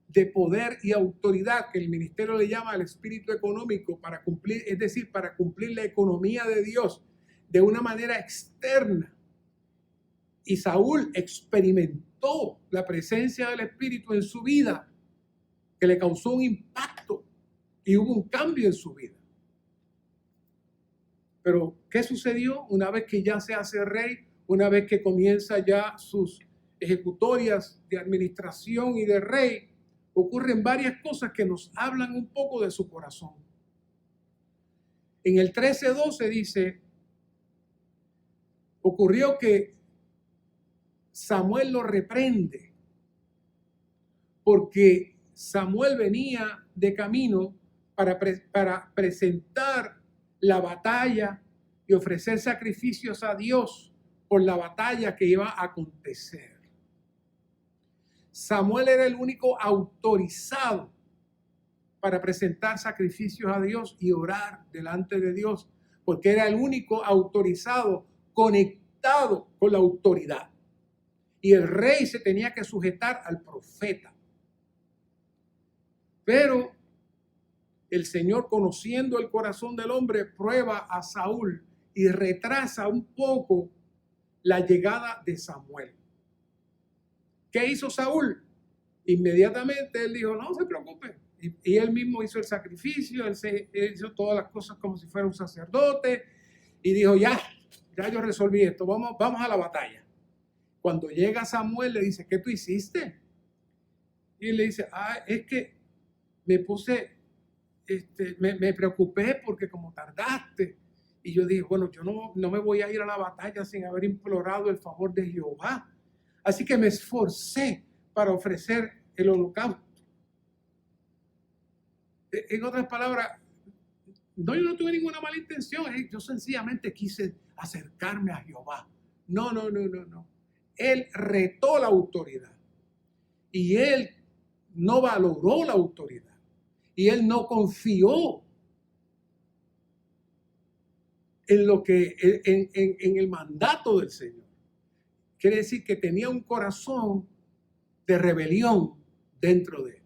A: de poder y autoridad que el ministerio le llama el espíritu económico para cumplir, es decir, para cumplir la economía de Dios de una manera externa. Y Saúl experimentó la presencia del Espíritu en su vida, que le causó un impacto y hubo un cambio en su vida. Pero, ¿qué sucedió? Una vez que ya se hace rey, una vez que comienza ya sus ejecutorias de administración y de rey, ocurren varias cosas que nos hablan un poco de su corazón. En el 13:12 dice, ocurrió que Samuel lo reprende porque Samuel venía de camino para presentar la batalla y ofrecer sacrificios a Dios por la batalla que iba a acontecer. Samuel era el único autorizado para presentar sacrificios a Dios y orar delante de Dios, porque era el único autorizado conectado con la autoridad. Y el rey se tenía que sujetar al profeta. Pero el Señor, conociendo el corazón del hombre, prueba a Saúl y retrasa un poco la llegada de Samuel. ¿Qué hizo Saúl? Inmediatamente él dijo, no se preocupe. Y él mismo hizo el sacrificio, él hizo todas las cosas como si fuera un sacerdote. Y dijo, ya yo resolví esto, vamos a la batalla. Cuando llega Samuel le dice, ¿qué tú hiciste? Y él le dice, es que me puse, me preocupé porque como tardaste. Y yo dije, bueno, yo no me voy a ir a la batalla sin haber implorado el favor de Jehová. Así que me esforcé para ofrecer el holocausto. En otras palabras, yo no tuve ninguna mala intención. Yo sencillamente quise acercarme a Jehová. No. Él retó la autoridad. Y él no valoró la autoridad. Y él no confió en lo que en el mandato del Señor. Quiere decir que tenía un corazón de rebelión dentro de él.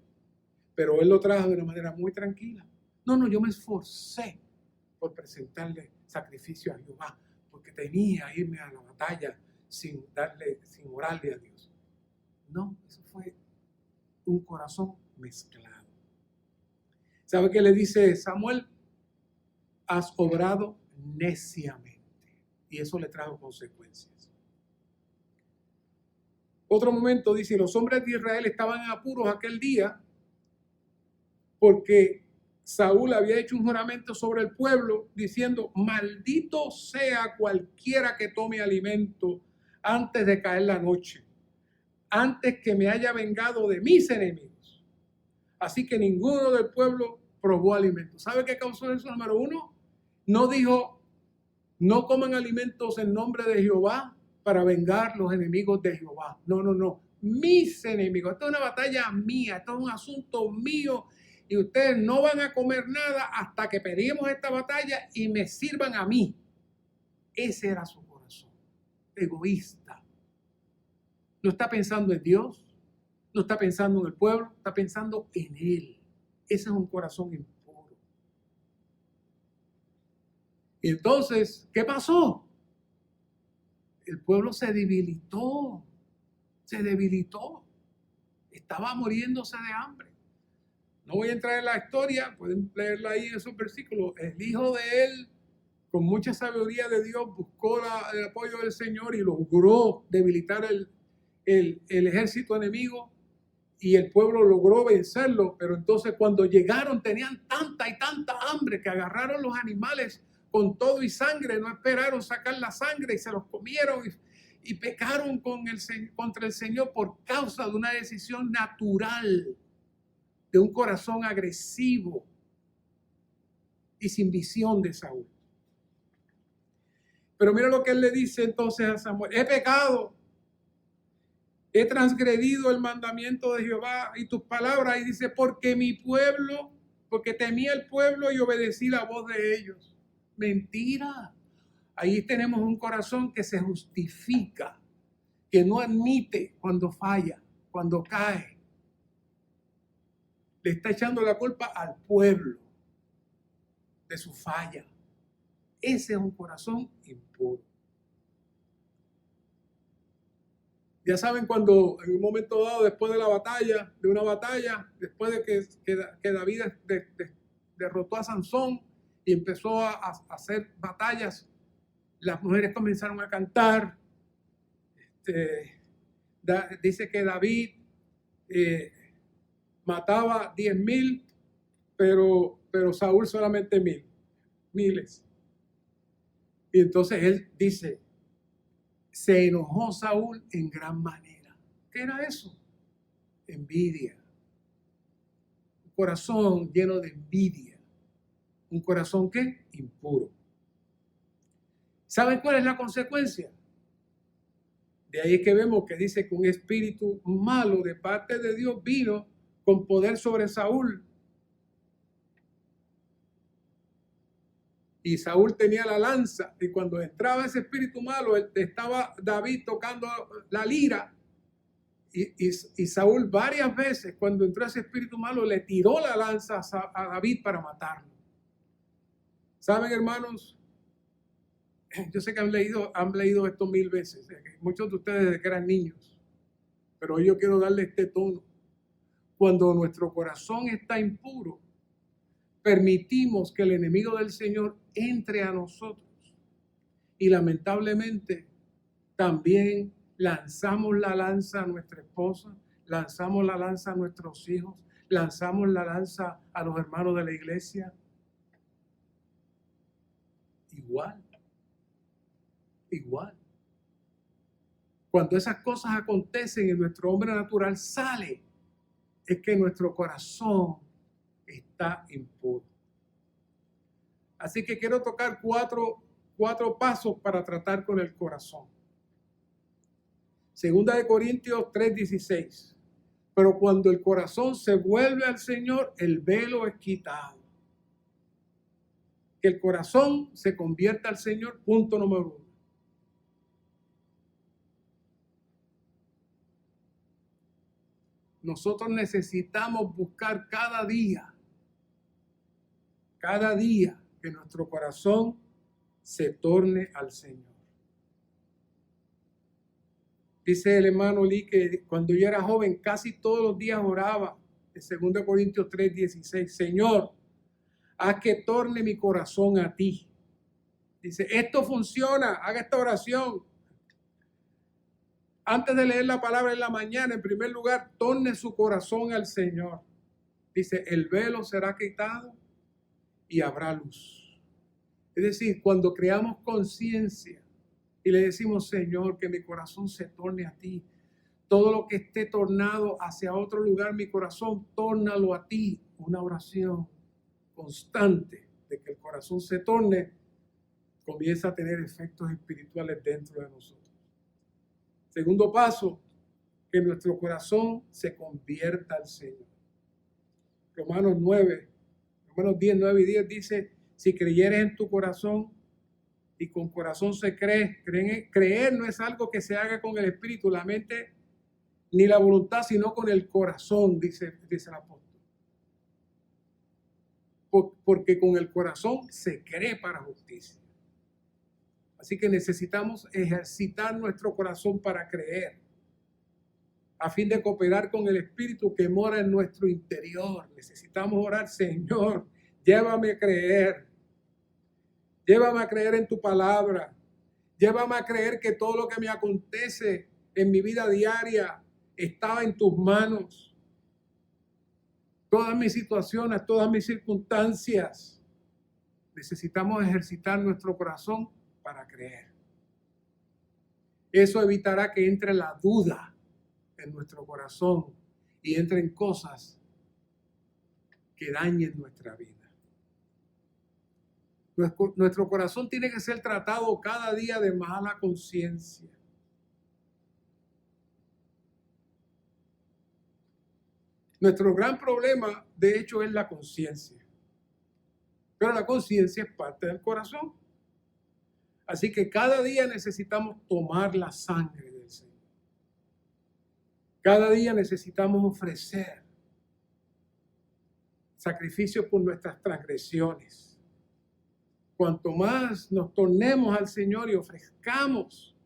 A: Pero él lo trajo de una manera muy tranquila. No, yo me esforcé por presentarle sacrificio a Jehová, porque tenía que irme a la batalla sin orarle a Dios. No, eso fue un corazón mezclado. ¿Sabe qué le dice Samuel? Has obrado neciamente. Y eso le trajo consecuencias. Otro momento dice, los hombres de Israel estaban en apuros aquel día porque Saúl había hecho un juramento sobre el pueblo diciendo, maldito sea cualquiera que tome alimento antes de caer la noche, antes que me haya vengado de mis enemigos. Así que ninguno del pueblo probó alimento. ¿Sabe qué causó eso? Número uno, no dijo, no coman alimentos en nombre de Jehová para vengar los enemigos de Jehová. No. Mis enemigos. Esto es una batalla mía. Esto es un asunto mío. Y ustedes no van a comer nada hasta que peleemos esta batalla y me sirvan a mí. Ese era su corazón. Egoísta. No está pensando en Dios. No está pensando en el pueblo. Está pensando en él. Ese es un corazón impuro. Y entonces, ¿qué pasó? El pueblo se debilitó. Estaba muriéndose de hambre. No voy a entrar en la historia, pueden leerla ahí en esos versículos. El hijo de él, con mucha sabiduría de Dios, buscó el apoyo del Señor y logró debilitar el ejército enemigo y el pueblo logró vencerlo. Pero entonces cuando llegaron tenían tanta y tanta hambre que agarraron los animales con todo y sangre, no esperaron sacar la sangre y se los comieron y pecaron contra el Señor por causa de una decisión natural, de un corazón agresivo y sin visión de Saúl. Pero mira lo que él le dice entonces a Samuel: he pecado, he transgredido el mandamiento de Jehová y tus palabras. Y dice, porque temía el pueblo y obedecí la voz de ellos. Mentira. Ahí tenemos un corazón que se justifica que no admite cuando falla, cuando cae. Le está echando la culpa al pueblo de su falla. Ese es un corazón impuro. Ya saben, cuando en un momento dado, después de la batalla, de una batalla, después de que David derrotó a Sansón y empezó a hacer batallas, las mujeres comenzaron a cantar. Dice que David mataba 10,000, pero Saúl solamente miles. Y entonces él dice, se enojó Saúl en gran manera. ¿Qué era eso? Envidia. Un corazón lleno de envidia. Un corazón ¿qué? Impuro. ¿Saben cuál es la consecuencia? De ahí es que vemos que dice que un espíritu malo de parte de Dios vino con poder sobre Saúl. Y Saúl tenía la lanza, y cuando entraba ese espíritu malo, estaba David tocando la lira, y Saúl varias veces, cuando entró ese espíritu malo, le tiró la lanza a David para matarlo. ¿Saben, hermanos? Yo sé que han leído esto 1000 veces, muchos de ustedes desde que eran niños, pero hoy yo quiero darle este tono. Cuando nuestro corazón está impuro, permitimos que el enemigo del Señor entre a nosotros. Y lamentablemente también lanzamos la lanza a nuestra esposa, lanzamos la lanza a nuestros hijos, lanzamos la lanza a los hermanos de la iglesia. Igual. Cuando esas cosas acontecen en nuestro hombre natural, sale, es que nuestro corazón está impuro. Así que quiero tocar cuatro pasos para tratar con el corazón. Segunda de Corintios 3:16. Pero cuando el corazón se vuelve al Señor, el velo es quitado. Que el corazón se convierta al Señor, punto número 1. Nosotros necesitamos buscar cada día que nuestro corazón se torne al Señor. Dice el hermano Lee que cuando yo era joven casi todos los días oraba en 2 Corintios 3:16, Señor, haz que torne mi corazón a ti. Dice, esto funciona, haga esta oración. Antes de leer la palabra en la mañana, en primer lugar, torne su corazón al Señor. Dice, el velo será quitado y habrá luz. Es decir, cuando creamos conciencia y le decimos, Señor, que mi corazón se torne a ti. Todo lo que esté tornado hacia otro lugar, mi corazón, tórnalo a ti. Una oración constante de que el corazón se torne, comienza a tener efectos espirituales dentro de nosotros. Segundo paso, que nuestro corazón se convierta al Señor. Romanos 10, 9 y 10 dice, si creyeres en tu corazón y con corazón se cree, creer no es algo que se haga con el espíritu, la mente, ni la voluntad, sino con el corazón, dice el apóstol. Porque con el corazón se cree para justicia. Así que necesitamos ejercitar nuestro corazón para creer, a fin de cooperar con el Espíritu que mora en nuestro interior. Necesitamos orar, Señor, llévame a creer. Llévame a creer en tu palabra. Llévame a creer que todo lo que me acontece en mi vida diaria está en tus manos. Todas mis situaciones, todas mis circunstancias. Necesitamos ejercitar nuestro corazón para creer. Eso evitará que entre la duda en nuestro corazón y entren cosas que dañen nuestra vida. Nuestro corazón tiene que ser tratado cada día de mala conciencia. Nuestro gran problema, de hecho, es la conciencia. Pero la conciencia es parte del corazón. Así que cada día necesitamos tomar la sangre del Señor. Cada día necesitamos ofrecer sacrificio por nuestras transgresiones. Cuanto más nos tornemos al Señor y ofrezcamos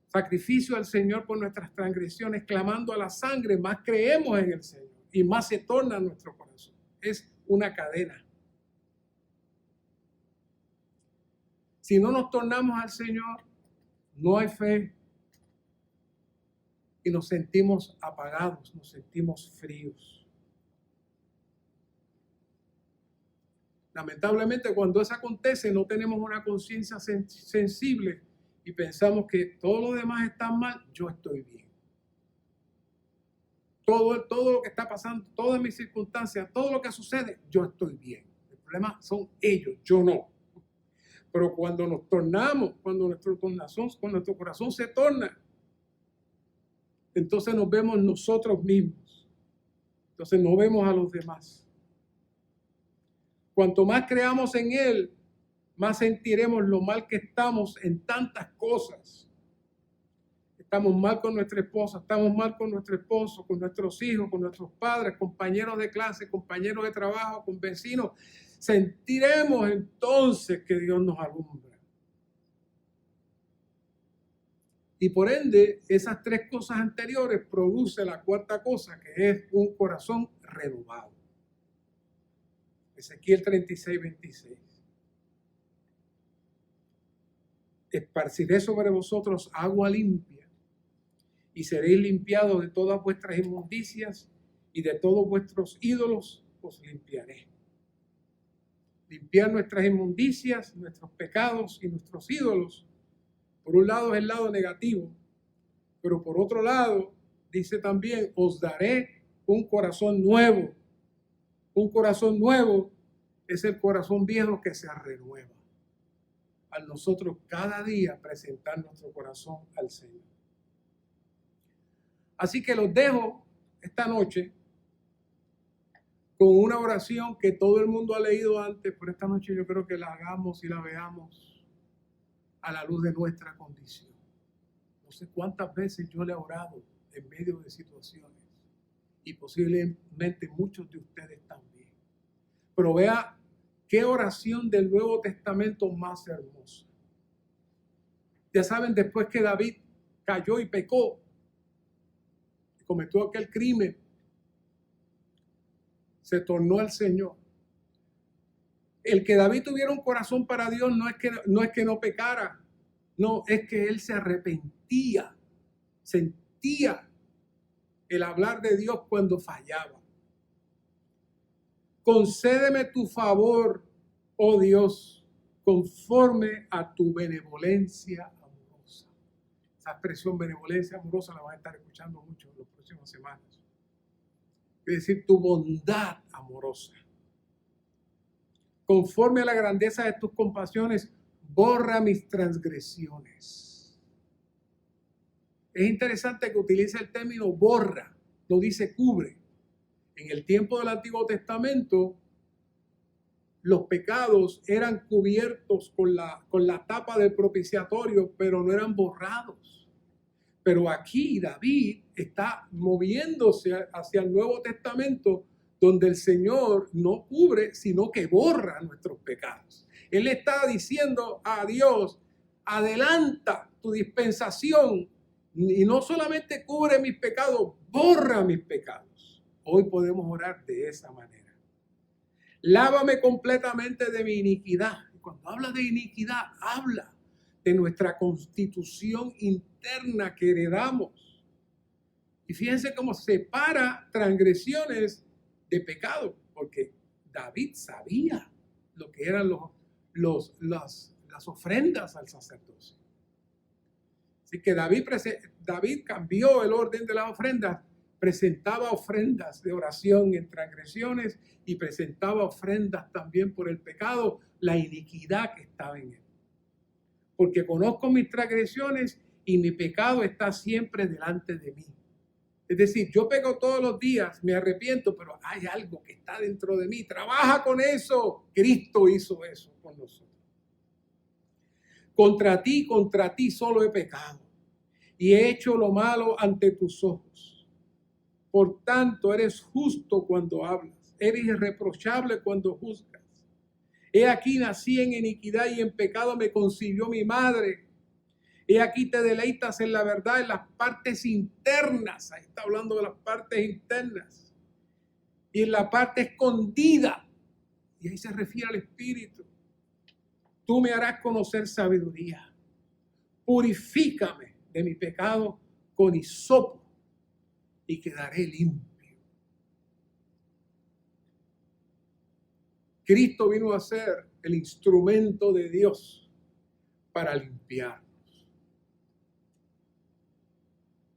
A: sacrificio al Señor por nuestras transgresiones, clamando a la sangre, más creemos en el Señor y más se torna nuestro corazón. Es una cadena. Si no nos tornamos al Señor, no hay fe y nos sentimos apagados, nos sentimos fríos. Lamentablemente, cuando eso acontece, no tenemos una conciencia sensible y pensamos que todo lo demás está mal, yo estoy bien. Todo lo que está pasando, todas mis circunstancias, todo lo que sucede, yo estoy bien. El problema son ellos, yo no. Pero cuando nos tornamos, cuando nuestro corazón se torna, entonces nos vemos nosotros mismos. Entonces no vemos a los demás. Cuanto más creamos en Él, más sentiremos lo mal que estamos en tantas cosas. Estamos mal con nuestra esposa, estamos mal con nuestro esposo, con nuestros hijos, con nuestros padres, compañeros de clase, compañeros de trabajo, con vecinos. Sentiremos entonces que Dios nos alumbra. Y por ende, esas tres cosas anteriores produce la cuarta cosa, que es un corazón renovado. Ezequiel 36:26. Esparciré sobre vosotros agua limpia y seréis limpiados de todas vuestras inmundicias y de todos vuestros ídolos os limpiaré. Limpiar nuestras inmundicias, nuestros pecados y nuestros ídolos, por un lado es el lado negativo, pero por otro lado dice también, os daré un corazón nuevo. Un corazón nuevo es el corazón viejo que se renueva. Al nosotros cada día presentar nuestro corazón al Señor. Así que los dejo esta noche con una oración que todo el mundo ha leído antes, pero esta noche yo creo que la hagamos y la veamos a la luz de nuestra condición. No sé cuántas veces yo le he orado en medio de situaciones y posiblemente muchos de ustedes también. Pero vea qué oración del Nuevo Testamento más hermosa. Ya saben, después que David cayó y pecó, cometió aquel crimen, se tornó al Señor. El que David tuviera un corazón para Dios no es que no pecara, no, es que él se arrepentía, sentía el hablar de Dios cuando fallaba. Concédeme tu favor, oh Dios, conforme a tu benevolencia amorosa. Esa expresión benevolencia amorosa la van a estar escuchando mucho en las próximas semanas. Es decir, tu bondad amorosa. Conforme a la grandeza de tus compasiones, borra mis transgresiones. Es interesante que utilice el término borra, no dice cubre. En el tiempo del Antiguo Testamento, los pecados eran cubiertos con la tapa del propiciatorio, pero no eran borrados. Pero aquí David está moviéndose hacia el Nuevo Testamento, donde el Señor no cubre, sino que borra nuestros pecados. Él está diciendo a Dios, adelanta tu dispensación y no solamente cubre mis pecados, borra mis pecados. Hoy podemos orar de esa manera. Lávame completamente de mi iniquidad. Y cuando habla de iniquidad, habla de nuestra constitución interna que heredamos. Y fíjense cómo separa transgresiones de pecado, porque David sabía lo que eran las ofrendas al sacerdocio. Así que David cambió el orden de las ofrendas, presentaba ofrendas de oración en transgresiones y presentaba ofrendas también por el pecado, la iniquidad que estaba en él. Porque conozco mis transgresiones y mi pecado está siempre delante de mí. Es decir, yo peco todos los días, me arrepiento, pero hay algo que está dentro de mí. Trabaja con eso. Cristo hizo eso con nosotros. Contra ti solo he pecado y he hecho lo malo ante tus ojos. Por tanto, eres justo cuando hablas, eres irreprochable cuando juzgas. He aquí nací en iniquidad y en pecado me concibió mi madre. He aquí te deleitas en la verdad, en las partes internas. Ahí está hablando de las partes internas. Y en la parte escondida. Y ahí se refiere al Espíritu. Tú me harás conocer sabiduría. Purifícame de mi pecado con hisopo y quedaré limpio. Cristo vino a ser el instrumento de Dios para limpiarnos,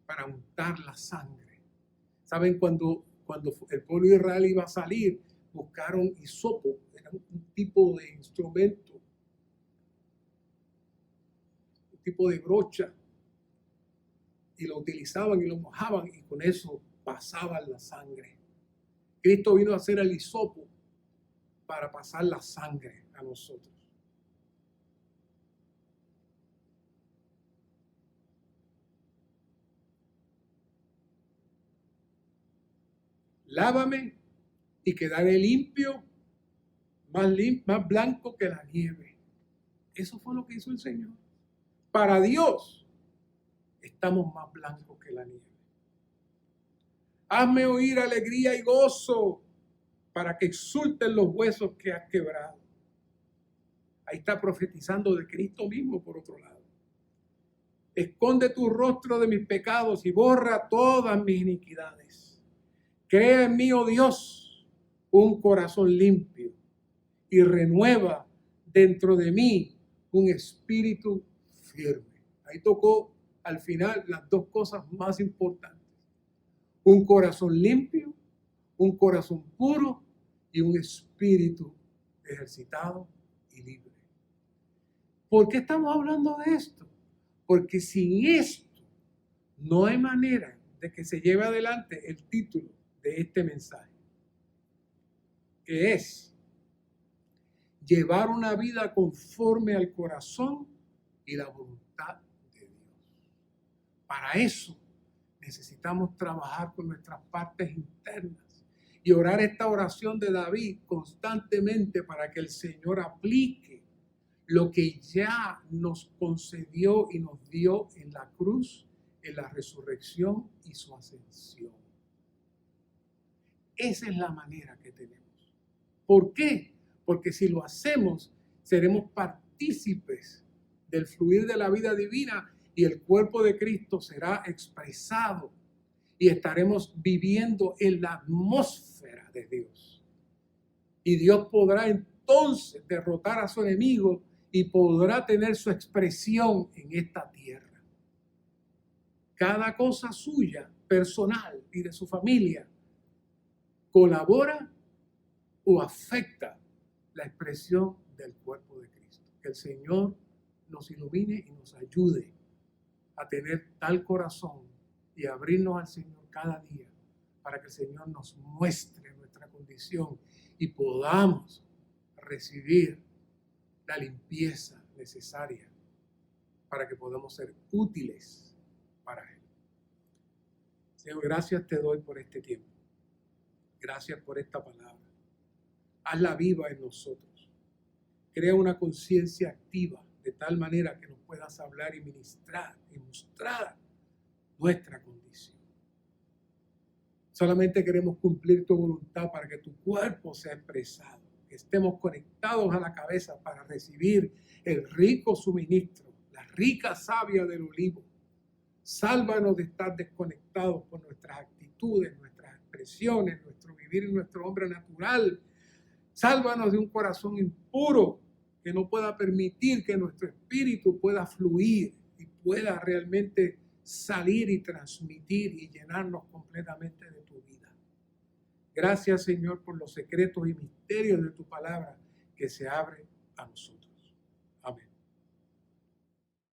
A: para untar la sangre. ¿Saben? Cuando el pueblo de Israel iba a salir, buscaron hisopo, era un tipo de instrumento, un tipo de brocha, y lo utilizaban y lo mojaban y con eso pasaban la sangre. Cristo vino a ser el hisopo para pasar la sangre a nosotros. Lávame y quedaré limpio, más blanco que la nieve. Eso fue lo que hizo el Señor. Para Dios estamos más blancos que la nieve. Hazme oír alegría y gozo para que exulten los huesos que has quebrado. Ahí está profetizando de Cristo mismo por otro lado. Esconde tu rostro de mis pecados y borra todas mis iniquidades. Crea en mí, oh Dios, un corazón limpio y renueva dentro de mí un espíritu firme. Ahí tocó al final las dos cosas más importantes. Un corazón limpio, un corazón puro y un espíritu ejercitado y libre. ¿Por qué estamos hablando de esto? Porque sin esto no hay manera de que se lleve adelante el título de este mensaje, que es llevar una vida conforme al corazón y la voluntad de Dios. Para eso necesitamos trabajar con nuestras partes internas y orar esta oración de David constantemente para que el Señor aplique lo que ya nos concedió y nos dio en la cruz, en la resurrección y su ascensión. Esa es la manera que tenemos. ¿Por qué? Porque si lo hacemos, seremos partícipes del fluir de la vida divina y el cuerpo de Cristo será expresado y estaremos viviendo en la atmósfera de Dios. Y Dios podrá entonces derrotar a su enemigo y podrá tener su expresión en esta tierra. Cada cosa suya, personal y de su familia, colabora o afecta la expresión del cuerpo de Cristo. Que el Señor nos ilumine y nos ayude a tener tal corazón y abrirnos al Señor cada día para que el Señor nos muestre nuestra condición y podamos recibir la limpieza necesaria para que podamos ser útiles para Él. Señor, gracias te doy por este tiempo. Gracias por esta palabra. Hazla viva en nosotros. Crea una conciencia activa de tal manera que nos puedas hablar y ministrar y mostrar nuestra condición. Solamente queremos cumplir tu voluntad para que tu cuerpo sea expresado, que estemos conectados a la cabeza para recibir el rico suministro, la rica savia del olivo. Sálvanos de estar desconectados por nuestras actitudes, nuestras expresiones, nuestro vivir y nuestro hombre natural. Sálvanos de un corazón impuro que no pueda permitir que nuestro espíritu pueda fluir y pueda realmente salir y transmitir y llenarnos completamente de tu vida. Gracias, Señor, por los secretos y misterios de tu palabra que se abren a nosotros.